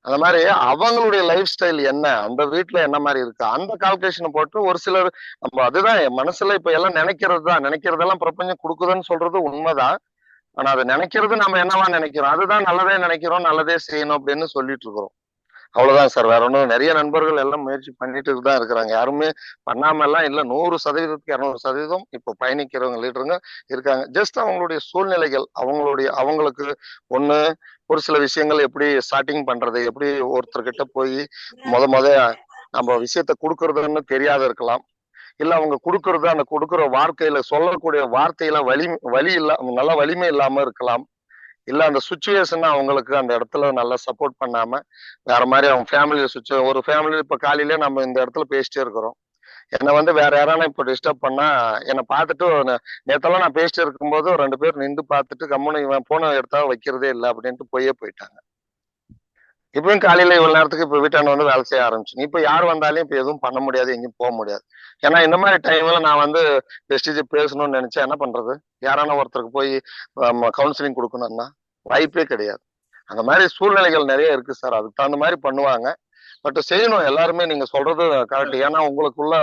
அந்த மாதிரி அவங்களுடைய லைஃப் ஸ்டைல் என்ன, அந்த வீட்டுல என்ன மாதிரி இருக்கு, அந்த கால்குலேஷனை போட்டு ஒரு சிலர் நம்ம அதுதான் என் மனசுல இப்ப எல்லாம் நினைக்கிறதெல்லாம் பிரபஞ்சம் கொடுக்குதுன்னு சொல்றது உண்மைதான். ஆனா அதை நினைக்கிறது நம்ம என்னவா நினைக்கிறோம், அதுதான் நல்லதே நினைக்கிறோம், நல்லதே செய்யணும் அப்படின்னு சொல்லிட்டு இருக்கிறோம். அவ்வளவுதான் சார். வேற ஒன்றும். நிறைய நண்பர்கள் எல்லாம் முயற்சி பண்ணிட்டு தான் இருக்கிறாங்க. யாருமே பண்ணாம எல்லாம் இல்ல. 100%க்கு 200% இப்போ பயணிக்கிறவங்க லீடருங்க இருக்காங்க. ஜஸ்ட் அவங்களுடைய சூழ்நிலைகள், அவங்களுக்கு ஒண்ணு ஒரு சில விஷயங்கள் எப்படி ஸ்டார்டிங் பண்றது, எப்படி ஒருத்தர்கிட்ட போய் முத நம்ம விஷயத்த கொடுக்கறதுன்னு தெரியாத இருக்கலாம். இல்ல அவங்க கொடுக்கறது, அந்த கொடுக்குற வாழ்க்கையில சொல்லக்கூடிய வார்த்தையில வலி நல்ல வலிமை இல்லாம இருக்கலாம். இல்ல அந்த சுச்சுவேஷன் அவங்களுக்கு அந்த இடத்துல நல்லா சப்போர்ட் பண்ணாம வேற மாதிரி அவங்க ஃபேமிலி ஒரு ஃபேமிலி இப்ப காலையில நம்ம இந்த இடத்துல பேசிட்டே இருக்கிறோம். என்னை வேற யாரான இப்ப டிஸ்டர்ப் பண்ணா என்னை பார்த்துட்டு நேத்தெல்லாம் நான் பேசிட்டு இருக்கும்போது 2 பேர் நின்று பார்த்துட்டு கம்முன்னு இவன் போன எடுத்தா வைக்கிறதே இல்லை அப்படின்ட்டு போயிட்டாங்க. இப்பயும் காலையில இவ்வளவு நேரத்துக்கு இப்ப வீட்டாண்ட வேலை செய்ய ஆரம்பிச்சு. இப்ப யார் வந்தாலும் இப்ப எதுவும் பண்ண முடியாது, எங்கேயும் போக முடியாது. ஏன்னா இந்த மாதிரி டைம்ல நான் வெஸ்டேஜ் பேசணும்னு நினைச்சா என்ன பண்றது? யாரான ஒருத்தருக்கு போய் கவுன்சிலிங் கொடுக்கணும்னா வாய்ப்பே கிடையாது. அந்த மாதிரி சூழ்நிலைகள் நிறைய இருக்கு சார். அதுக்கு தகுந்த மாதிரி பண்ணுவாங்க. பட் செய்யணும் எல்லாருமே. நீங்க சொல்றது கரெக்ட். ஏன்னா உங்களுக்குள்ள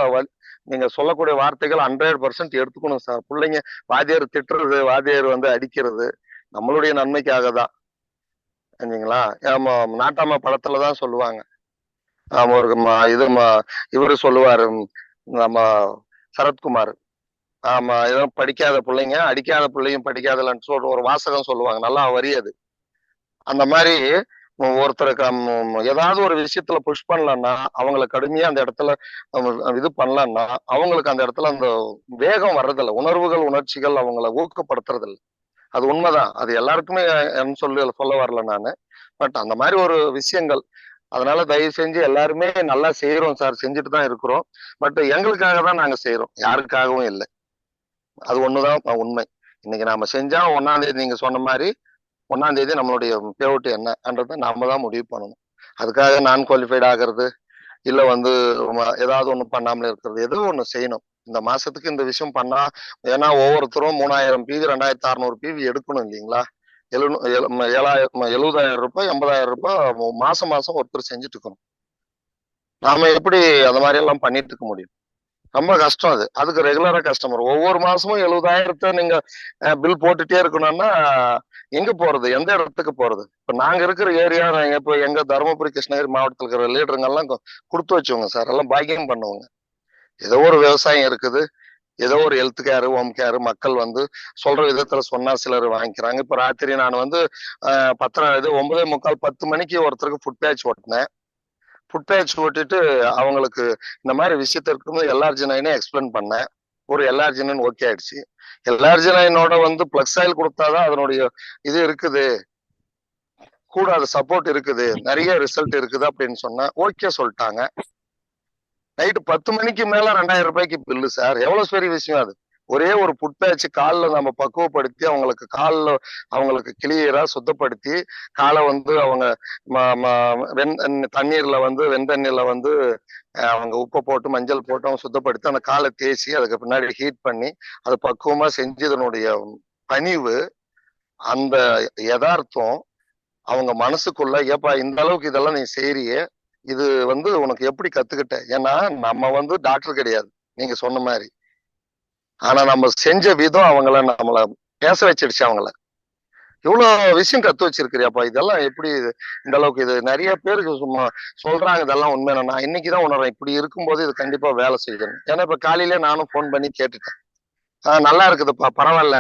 நீங்க சொல்லக்கூடிய வார்த்தைகள் 100% எடுத்துக்கணும் சார். பிள்ளைங்க வாத்தியார் திட்டுறது, வாத்தியார் அடிக்கிறது நம்மளுடைய நன்மைக்காக தான். சரிங்களா? நாட்டாம படத்துலதான் சொல்லுவாங்க. ஒரு இவரு சொல்லுவாரு, நம்ம சரத்குமார். ஆமா, இதெல்லாம் படிக்காத பிள்ளைங்க அடிக்காத பிள்ளையும் படிக்காதலன்னு சொல்ற ஒரு வாசகம் சொல்லுவாங்க. நல்லா வரி அது. அந்த மாதிரி ஒருத்தருக்கு ஏதாவது ஒரு விஷயத்துல புஷ் பண்ணலன்னா, அவங்களை கடுமையா அந்த இடத்துல இது பண்ணலன்னா அவங்களுக்கு அந்த இடத்துல அந்த வேகம் வர்றதில்ல. உணர்ச்சிகள் அவங்கள ஊக்கப்படுத்துறது இல்லை. அது உண்மைதான். அது எல்லாருக்குமே சொல்ல வரல நானு. பட் அந்த மாதிரி ஒரு விஷயங்கள். அதனால தயவு செஞ்சு எல்லாருமே நல்லா செய்யறோம் சார், செஞ்சுட்டு தான் இருக்கிறோம். பட் எங்களுக்காக தான் நாங்க செய்யறோம், யாருக்காகவும் இல்லை. அது ஒண்ணுதான் உண்மை. இன்னைக்கு நாம செஞ்சா 1ஆம் தேதி நீங்க சொன்ன மாதிரி 1ஆம் தேதி நம்மளுடைய பேவுட்டு என்னன்றதை நாம தான் முடிவு பண்ணணும். அதுக்காக நான் குவாலிஃபைட் ஆகிறது இல்ல ஏதாவது ஒண்ணு பண்ணாமல இருக்கிறது, ஏதோ ஒண்ணு செய்யணும். இந்த மாசத்துக்கு இந்த விஷயம் பண்ணா, ஏன்னா ஒவ்வொருத்தரும் 3000 PV 2600 PV எடுக்கணும் இல்லைங்களா? 70,000 ரூபாய் 80,000 ரூபாய் மாசம் ஒருத்தர் செஞ்சுட்டு இருக்கணும். நாம எப்படி அந்த மாதிரி எல்லாம் பண்ணிட்டு இருக்க முடியும்? ரொம்ப கஷ்டம் அது. அதுக்கு ரெகுலரா கஸ்டமர் ஒவ்வொரு மாசமும் 70,000 நீங்க பில் போட்டுட்டே இருக்கணும்னா எங்க போறது, எந்த இடத்துக்கு போறது? இப்ப நாங்க இருக்கிற ஏரியா, இப்ப எங்க தருமபுரி கிருஷ்ணகிரி மாவட்டத்தில் இருக்கிற லீடருங்கெல்லாம் கொடுத்து வச்சவங்க சார். எல்லாம் பாக்கியம் பண்ணுவாங்க. ஏதோ ஒரு விவசாயம் இருக்குது, ஏதோ ஒரு ஹெல்த் கேரு, ஹோம் கேரு, மக்கள் சொல்ற விதத்துல சொன்னா சிலர் வாங்கிக்கிறாங்க. இப்ப ராத்திரி நான் 9:45 10 மணிக்கு ஒருத்தருக்கு ஃபுட் பேட்ச் ஓட்டினேன். ஃபுட் பேட்ச் ஓட்டிட்டு அவங்களுக்கு இந்த மாதிரி விஷயத்த இருக்கும்போது எல்ஆர்ஜினைனே எக்ஸ்பிளைன் பண்ணேன். ஒரு எல்ஆர்ஜினைன் ஓகே ஆயிடுச்சு. எல்ஆர்ஜினைனோட பிளஸ் ஆயில் கொடுத்தாதான் அதனுடைய இது இருக்குது, கூட அது சப்போர்ட் இருக்குது, நிறைய ரிசல்ட் இருக்குது அப்படின்னு சொன்னா ஓகே சொல்லிட்டாங்க. நைட்டு 10 மணிக்கு மேல 2000 ரூபாய்க்கு பில்லு சார். எவ்வளவு பெரிய விஷயம் அது. ஒரே ஒரு ஃபுட் பேட்ச் காலில் நம்ம பக்குவப்படுத்தி அவங்களுக்கு காலில் அவங்களுக்கு கிளியரா சுத்தப்படுத்தி காலை அவங்க தண்ணீர்ல வெண்தண்ணீர்ல அவங்க உப்பை போட்டு மஞ்சள் போட்டு அவங்க சுத்தப்படுத்தி அந்த காலை தேய்ச்சி அதுக்கு பின்னாடி ஹீட் பண்ணி அது பக்குவமா செஞ்சதனுடைய பணிவு, அந்த யதார்த்தம் அவங்க மனசுக்குள்ள, ஏப்பா இந்த அளவுக்கு இதெல்லாம் நீ செய்யறியே, இது உனக்கு எப்படி கத்துக்கிட்ட? ஏன்னா நம்ம டாக்டர் கிடையாது நீங்க சொன்ன மாதிரி. ஆனா நம்ம செஞ்ச விதம் நம்மள பேச வச்சிருச்சு. இவ்வளவு விஷயம் கத்து வச்சிருக்கிறியாப்பா, இதெல்லாம் எப்படி இந்த அளவுக்கு? இது நிறைய பேருக்கு சும்மா சொல்றாங்க, இதெல்லாம் உண்மை. நான் இன்னைக்குதான் உணர்றேன், இப்படி இருக்கும்போது இது கண்டிப்பா வேலை செய்யணும். ஏன்னா இப்ப காலையிலே நானும் போன் பண்ணி கேட்டுட்டேன். நல்லா இருக்குதுப்பா, பரவாயில்ல,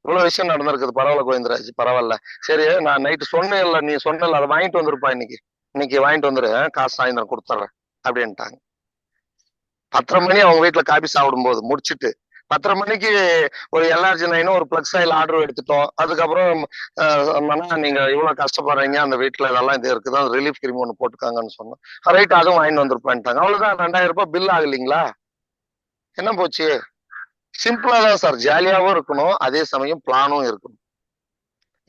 இவ்வளவு விஷயம் நடந்திருக்குது, பரவாயில்ல கோவிந்தராஜ், பரவாயில்ல. சரி, நான் நைட்டு சொன்னேன்ல, நீ சொன்னல, அதை வாங்கிட்டு வந்துருப்பா, இன்னைக்கு வாங்கிட்டு வந்துரு, காசு சாயந்தரம் கொடுத்துட்றேன் அப்படின்ட்டாங்க. 10:30 மணி அவங்க வீட்டுல காபி சாப்பிடும் போது முடிச்சுட்டு 10:30 மணிக்கு ஒரு எல்ஆர்ஜினைனும் ஒரு பிளக்ஸ் ஆயில் ஆர்டர் எடுத்துட்டோம். அதுக்கப்புறம் நீங்க இவ்வளவு கஷ்டப்படுறீங்க, அந்த வீட்டுல இதெல்லாம் இது இருக்குதான், ரிலீஃப் கிரீம் ஒண்ணு போட்டுக்காங்கன்னு சொன்னோம். ரைட், அதுவும் வாங்கிட்டு வந்துருப்பான்ட்டாங்க. அவ்வளவுதான், 2000 ரூபாய் பில் ஆகலைங்களா? என்ன போச்சு? சிம்பிளா தான் சார். ஜாலியாவும் இருக்கணும், அதே சமயம் பிளானும் இருக்கணும்.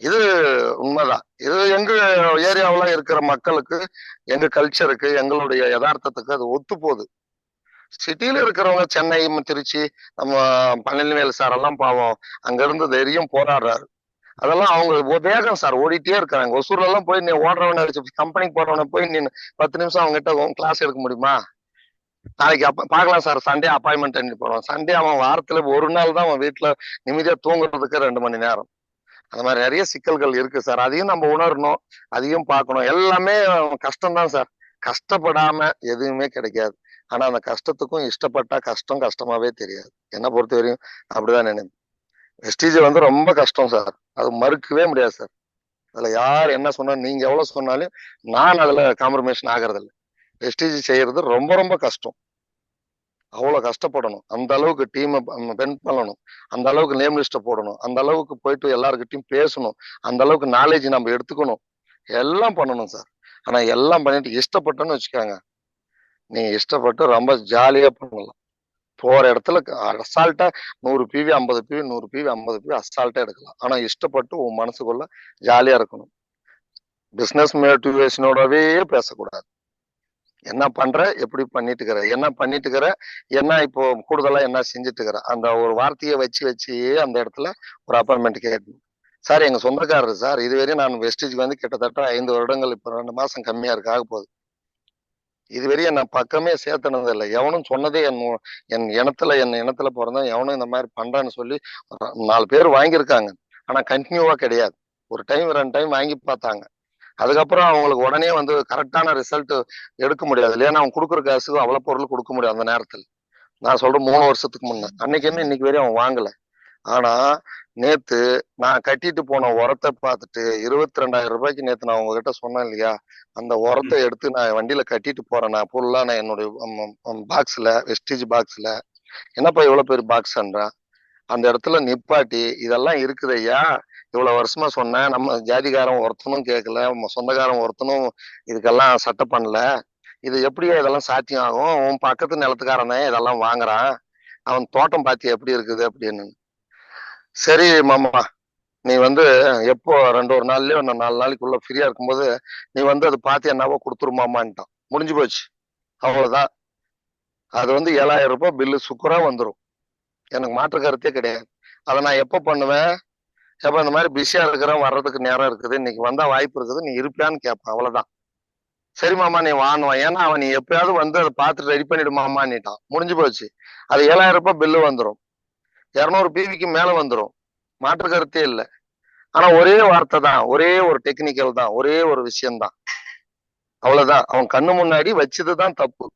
இது உண்மைதான். இது எங்க ஏரியாவில இருக்கிற மக்களுக்கு, எங்க கல்ச்சருக்கு, எங்களுடைய யதார்த்தத்துக்கு அது ஒத்து போகுது. சிட்டியில இருக்கிறவங்க சென்னை, திருச்சி, நம்ம பழனிவேல் சார் எல்லாம் பாவம் அங்க இருந்து தைரியம் போராடுறாரு. அதெல்லாம் அவங்க வேகம் சார், ஓடிட்டே இருக்காங்க. ஒசூர்ல எல்லாம் போய் நீ ஓடுறவன கம்பெனிக்கு போறவன போய் நீ 10 நிமிஷம் அவங்க கிட்ட கிளாஸ் எடுக்க முடியுமா? நாளைக்கு பாக்கலாம் சார், சண்டே அப்பாயின்மெண்ட் பண்ணி போறோம். சண்டே அவன் வாரத்துல ஒரு நாள் தான் அவன் வீட்டுல நிம்மதியா தூங்குறதுக்கு 2 மணி நேரம். அந்த மாதிரி நிறைய சிக்கல்கள் இருக்கு சார். அதையும் நம்ம உணரணும், அதையும் பார்க்கணும். எல்லாமே கஷ்டம்தான் சார். கஷ்டப்படாம எதுவுமே கிடைக்காது. ஆனா அந்த கஷ்டத்துக்கும் இஷ்டப்பட்டா கஷ்டம் கஷ்டமாவே தெரியாது. என்ன பொறுத்த வரையும் அப்படிதான் நினைப்பேன். வெஸ்டீஜ் ரொம்ப கஷ்டம் சார், அது மறுக்கவே முடியாது சார். அதுல யார் என்ன சொன்னா, நீங்க எவ்வளவு சொன்னாலும் நான் அதுல காம்ப்ரமைஷன் ஆகிறது இல்லை. வெஸ்டீஜ் செய்யறது ரொம்ப ரொம்ப கஷ்டம். அவ்வளவு கஷ்டப்படணும். அந்த அளவுக்கு டீமை பெண்ட் பண்ணணும், அந்த அளவுக்கு நேம் லிஸ்ட்டை போடணும், அந்த அளவுக்கு போயிட்டு எல்லாருக்கிட்டையும் பேசணும், அந்த அளவுக்கு நாலேஜ் நம்ம எடுத்துக்கணும், எல்லாம் பண்ணணும் சார். ஆனா எல்லாம் பண்ணிட்டு இஷ்டப்பட்டோன்னு வச்சுக்காங்க, நீங்க இஷ்டப்பட்டு ரொம்ப ஜாலியா பண்ணலாம். போற இடத்துல அசால்ட்டா 100 PV 50 PV 100 PV 50 PV அசால்ட்டா எடுக்கலாம். ஆனா இஷ்டப்பட்டு உன் மனசுக்குள்ள ஜாலியா இருக்கணும். பிசினஸ் மோட்டிவேஷனோடவே பேசக்கூடாது. என்ன பண்ற, எப்படி பண்ணிட்டு இருக்கிற, என்ன பண்ணிட்டு இருக்கிற, என்ன இப்போ கூடுதலா என்ன செஞ்சுட்டு இருக்கிற, அந்த ஒரு வார்த்தையை வச்சு அந்த இடத்துல ஒரு அப்பாயின்மெண்ட் கேட்கணும். சார் எங்க சொந்தக்காரரு சார், இதுவரையும் நான் வெஸ்டேஜ்க்கு கிட்டத்தட்ட 5 வருடங்கள், இப்போ 2 மாசம் கம்மியா இருக்கு, ஆக போகுது. இதுவரையும் நான் பக்கமே சேர்த்தனது இல்லை. எவனும் சொன்னதே என் இனத்துல பிறந்தா எவனும் இந்த மாதிரி பண்றான்னு சொல்லி 4 பேர் வாங்கியிருக்காங்க. ஆனா கண்டினியூவா கிடையாது. ஒரு டைம் 2 டைம் வாங்கி பார்த்தாங்க. அதுக்கப்புறம் அவங்களுக்கு உடனே கரெக்டான ரிசல்ட் எடுக்க முடியாது. இல்லையா அவன் கொடுக்குற காசுக்கு அவ்வளவு பொருள் கொடுக்க முடியாது அந்த நேரத்துல. நான் சொல்றேன் 3 வருஷத்துக்கு முன்ன, அன்னைக்கு என்ன இன்னைக்கு வரையும் அவன் வாங்கல. ஆனா நேத்து நான் கட்டிட்டு போன உரத்தை பார்த்துட்டு 22,000 ரூபாய்க்கு நேத்து நான் உங்ககிட்ட சொன்னேன் இல்லையா, அந்த உரத்தை எடுத்து நான் வண்டியில கட்டிட்டு போறேன். நான் ஃபுல்லா நான் என்னுடைய பாக்ஸ்ல, வெஸ்டேஜ் பாக்ஸ்ல, என்னப்பா இவ்வளவு பெரிய பாக்ஸ்ன்றான். அந்த இடத்துல நிப்பாட்டி, இதெல்லாம் இருக்குது ஐயா, இவ்வளவு வருஷமா சொன்னேன், நம்ம ஜாதிகாரன் ஒருத்தனும் கேட்கல, சொந்தக்காரன் ஒருத்தனும் இதுக்கெல்லாம் சட்டை பண்ணல, இது எப்படியா இதெல்லாம் சாத்தியம் ஆகும்? உன் பக்கத்து நிலத்துக்காரனே இதெல்லாம் வாங்குறான், அவன் தோட்டம் பாத்தி எப்படி இருக்குது அப்படின்னு. சரி மாமா, நீ எப்போ 2 நாள்லயோ 4 நாளைக்குள்ள ஃப்ரீயா இருக்கும்போது நீ அதை பார்த்து என்னவோ கொடுத்துருமாமான்ட்டான். முடிஞ்சு போச்சு, அவ்வளவுதான். அது 7,000 ரூபாய் பில்லு சுக்கரா வந்துடும். எனக்கு மாற்று கருத்தே கிடையாது. அதை நான் எப்ப பண்ணுவேன், எப்ப இந்த மாதிரி பிஸியா இருக்கிறேன், வர்றதுக்கு நேரம் இருக்குது, இன்னைக்கு வந்தா வாய்ப்பு இருக்குது, நீ இருப்பியான்னு கேட்பான். அவ்வளவுதான். சரி மாமா நீ வாங்குவான். ஏன்னா அவன் நீ எப்பயாவது அதை பார்த்து ரெடி பண்ணிடுமாமான்னுட்டான். முடிஞ்சு போச்சு. அது 7,000 ரூபாய் பில்லு வந்துடும், 200 PVக்கு மேல வந்துடும், மாற்று கருத்தே இல்லை. ஆனா ஒரே வார்த்தை தான், ஒரே ஒரு டெக்னிக்கல் தான், ஒரே ஒரு விஷயம்தான், அவ்வளவுதான். அவன் கண்ணு முன்னாடி வச்சதுதான் தப்பு,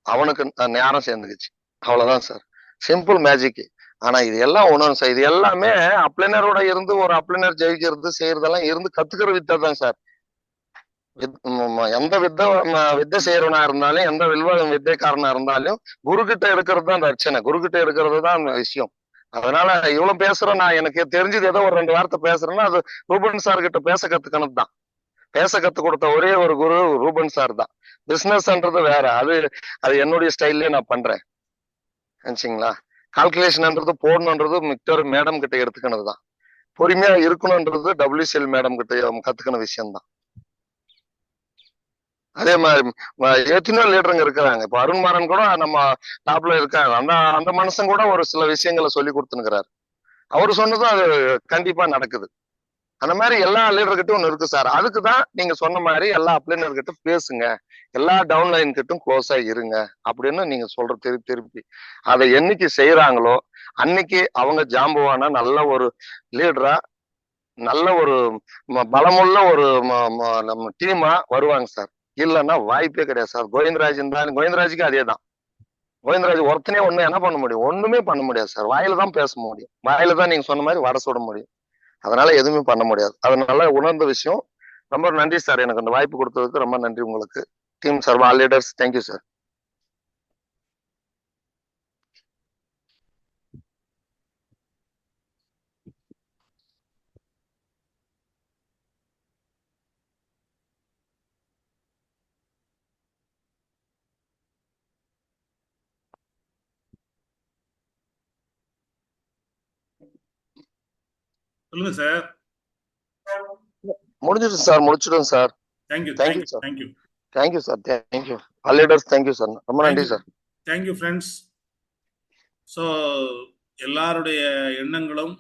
அவனுக்கு நேரம் சேர்ந்துக்குச்சு, அவ்வளவுதான் சார். Simple magic. ஆனா இது எல்லாம் உணரும் சார். இது எல்லாமே அப்ளைனரோட இருந்து ஒரு அப்ளைனர் ஜெயிக்கிறது செய்யறதெல்லாம் இருந்து கத்துக்கிற வித்தை தான் சார். எந்த வித்தை செய்யறவனா இருந்தாலும், எந்த வித்தைக்காரனா இருந்தாலும் குரு கிட்ட இருக்கிறது தான் ரட்சணை, குரு கிட்ட இருக்கிறது தான் விஷயம். அதனால இவ்வளவு பேசுறேன். நான் எனக்கு தெரிஞ்சது ஏதோ ஒரு 2 வார்த்தை பேசுறேன்னா அது ரூபன் சார் கிட்ட பேச கத்துக்கணும் தான். பேச கத்து கொடுத்த ஒரே ஒரு குரு ரூபன் சார் தான். பிசினஸ்ன்றது வேற, அது என்னுடைய ஸ்டைல்லே நான் பண்றேன், நினைச்சிங்களா. கால்குலேஷன்ன்றது போடணுன்றது மிக்டர் மேடம் கிட்ட எடுத்துக்கணும் தான். பொறுமையா இருக்கணும்ன்றது WCL மேடம் கிட்ட கத்துக்கணும் விஷயம்தான். அதே மாதிரி எத்தனையோ லீடருங்க இருக்கிறாங்க. இப்ப அருண்மாறன் கூட நம்ம டாப்ல இருக்காங்க. அந்த மனுஷன் கூட ஒரு சில விஷயங்களை சொல்லி கொடுத்துனுக்கிறாரு. அவரு சொன்னதும் அது கண்டிப்பா நடக்குது. அந்த மாதிரி எல்லா லீடர்கிட்டும் ஒண்ணு இருக்கு சார். அதுக்குதான் நீங்க சொன்ன மாதிரி எல்லா அப்ளைனர் கிட்ட பேசுங்க, எல்லா டவுன்லைன் கிட்டும் க்ளோஸா இருங்க அப்படின்னு நீங்க சொல்ற திருப்பி அதை என்னைக்கு செய்யறாங்களோ அன்னைக்கு அவங்க ஜாம்புவானா நல்ல ஒரு லீடரா, நல்ல ஒரு பலமுள்ள ஒரு நம்ம டீமா வருவாங்க சார். இல்லைன்னா வாய்ப்பே கிடையாது சார். கோவிந்தராஜ் இருந்தாலும் கோவிந்தராஜுக்கு அதே தான். கோவிந்தராஜ் ஒருத்தனே என்ன பண்ண முடியும்? ஒண்ணுமே பண்ண முடியாது சார். வாயில தான் பேச முடியும், வாயில தான் நீங்க சொன்ன மாதிரி வட சுட முடியும். அதனால எதுவுமே பண்ண முடியாது. அதனால உணர்ந்த விஷயம். ரொம்ப நன்றி சார், எனக்கு அந்த வாய்ப்பு கொடுத்ததுக்கு ரொம்ப நன்றி உங்களுக்கு. Team sir, all leaders, thank you sir. சொல்லுங்க சார். முடிஞ்சிடும் சார், முடிச்சிடும் sir. Thank you thank you sir, thank you thank you sir, thank you. All leaders, thank you sir, ரொம்ப நன்றி சார். Thank you friends. ஸோ எல்லாருடைய எண்ணங்களும்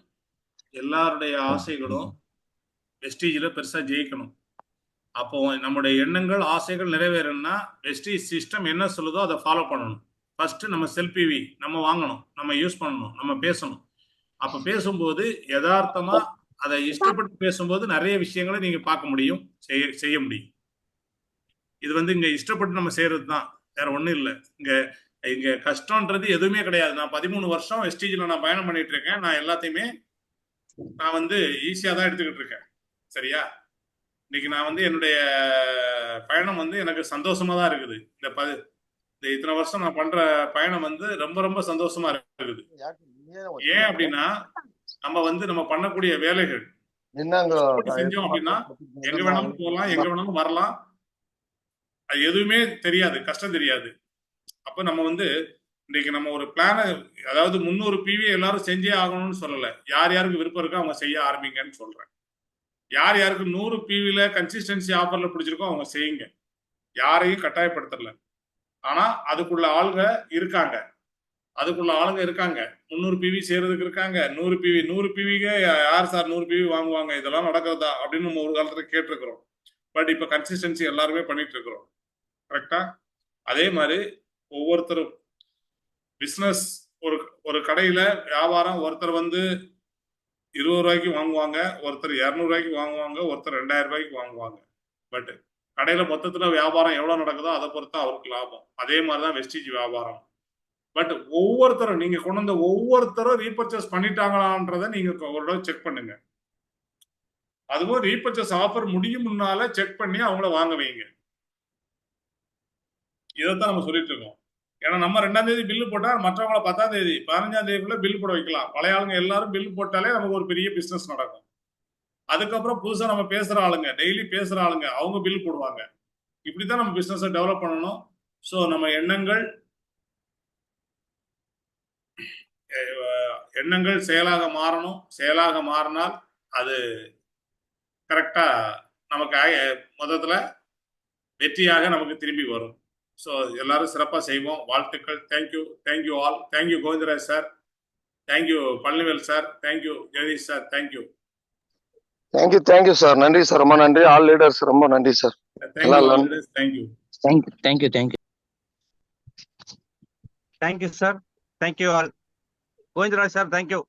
எல்லாருடைய ஆசைகளும் வெஸ்டீஜில் பெருசாக ஜெயிக்கணும். அப்போ நம்முடைய எண்ணங்கள் ஆசைகள் நிறைவேறணும்னா வெஸ்டீஜ் சிஸ்டம் என்ன சொல்லுதோ அதை ஃபாலோ பண்ணணும். ஃபர்ஸ்ட் நம்ம செல்பிவி நம்ம வாங்கணும், நம்ம யூஸ் பண்ணணும், நம்ம பேசணும். அப்போ பேசும்போது யதார்த்தமா அதை இஷ்டப்பட்டு பேசும்போது நிறைய விஷயங்களை நீங்க பார்க்க முடியும், செய்ய முடியும். இது வந்து இங்க இஷ்டப்பட்டு நம்ம செய்யறது தான், வேற ஒண்ணும் இல்லை. இங்க கஷ்டம்ன்றது எதுவுமே கிடையாது. நான் 13 வருஷம் வெஸ்டீஜ்ல நான் பயணம் பண்ணிட்டு இருக்கேன். நான் எல்லாத்தையுமே நான் வந்து ஈஸியா தான் எடுத்துக்கிட்டு இருக்கேன். சரியா? இன்னைக்கு நான் வந்து என்னுடைய பயணம் வந்து எனக்கு சந்தோஷமா தான் இருக்குது. இந்த இத்தனை வருஷம் நான் பண்ற பயணம் வந்து ரொம்ப ரொம்ப சந்தோஷமா இருக்குது. ஏன் அப்படின்னா நம்ம வந்து நம்ம பண்ணக்கூடிய வேலைகள் செஞ்சோம் அப்படின்னா எங்க வேணாலும் போகலாம், எங்க வேணாலும் வரலாம். அது எதுவுமே தெரியாது, கஷ்டம் தெரியாது. அப்ப நம்ம வந்து இன்னைக்கு நம்ம ஒரு பிளான, அதாவது 300 PV எல்லாரும் செஞ்சே ஆகணும்னு சொல்லல. யார் யாருக்கு விருப்பம் இருக்கோ அவங்க செய்ய ஆரம்பிங்கன்னு சொல்றேன். யார் யாருக்கு 100 PVல கன்சிஸ்டன்சி ஆஃபர்ல பிடிச்சிருக்கோ அவங்க செய்யுங்க. யாரையும் கட்டாயப்படுத்தல. ஆனா அதுக்குள்ள ஆளுங்க இருக்காங்க, 300 PV செய்யறதுக்கு இருக்காங்க. 100 PVக்கு யார் சார் 100 PV வாங்குவாங்க, இதெல்லாம் நடக்கிறதா அப்படின்னு நம்ம ஒரு காலத்துல கேட்டிருக்கிறோம். பட் இப்ப கன்சிஸ்டன்சி எல்லாருமே பண்ணிட்டு இருக்கிறோம். கரெக்டா? அதே மாதிரி ஒவ்வொருத்தரும் பிசினஸ், ஒரு கடையில வியாபாரம், ஒருத்தர் வந்து 20 ரூபாய்க்கு வாங்குவாங்க, ஒருத்தர் 200 ரூபாய்க்கு வாங்குவாங்க, ஒருத்தர் 2000 ரூபாய்க்கு வாங்குவாங்க. பட் கடையில மொத்தத்துல வியாபாரம் எவ்வளவு நடக்குதோ அதை பொறுத்து அவருக்கு லாபம். அதே மாதிரிதான் வெஸ்டீஜ் வியாபாரம். பட் ஒவ்வொருத்தரும் நீங்க கொண்டு வந்த ஒவ்வொருத்தரும் ரீபர்ச்சேஸ் பண்ணிட்டாங்களான்றத நீங்க ஒரு தடவை செக் பண்ணுங்க. அதுவும் ரீபர்ச்சேஸ் ஆஃபர் முடியும் முன்னால செக் பண்ணி அவங்கள வாங்க வைங்க. இதைத்தான் நம்ம சொல்லிட்டு இருக்கோம். ஏன்னா நம்ம 2ஆம் தேதி பில்லு போட்டா மற்றவங்கள 10ஆம் தேதி 15ஆம் தேதிக்குள்ள பில் போட வைக்கலாம். பழைய ஆளுங்க எல்லாரும் பில் போட்டாலே நமக்கு ஒரு பெரிய பிசினஸ் நடக்கும். அதுக்கப்புறம் புதுசா நம்ம பேசுற ஆளுங்க, டெய்லி பேசுற ஆளுங்க, அவங்க பில் போடுவாங்க. இப்படித்தான் நம்ம பிசினஸை டெவலப் பண்ணணும். ஸோ நம்ம எண்ணங்கள் செயலாக மாறணும். செயலாக மாறினால் அது கரெக்டா நமக்கு மொத்தத்துல வெற்றியாக நமக்கு திரும்பி வரும். ஸோ எல்லாரும் சிறப்பாக செய்வோம். வாழ்த்துக்கள். Thank you all. Thank you Govindaraj sir, thank you Palanivel sir, thank you Jagadish sir, thank you sir. நன்றி சார், ரொம்ப நன்றி. ஆல் லீடர்ஸ் ரொம்ப நன்றி sir. Thank you sir, thank you all. Govindaraj sir, thank you.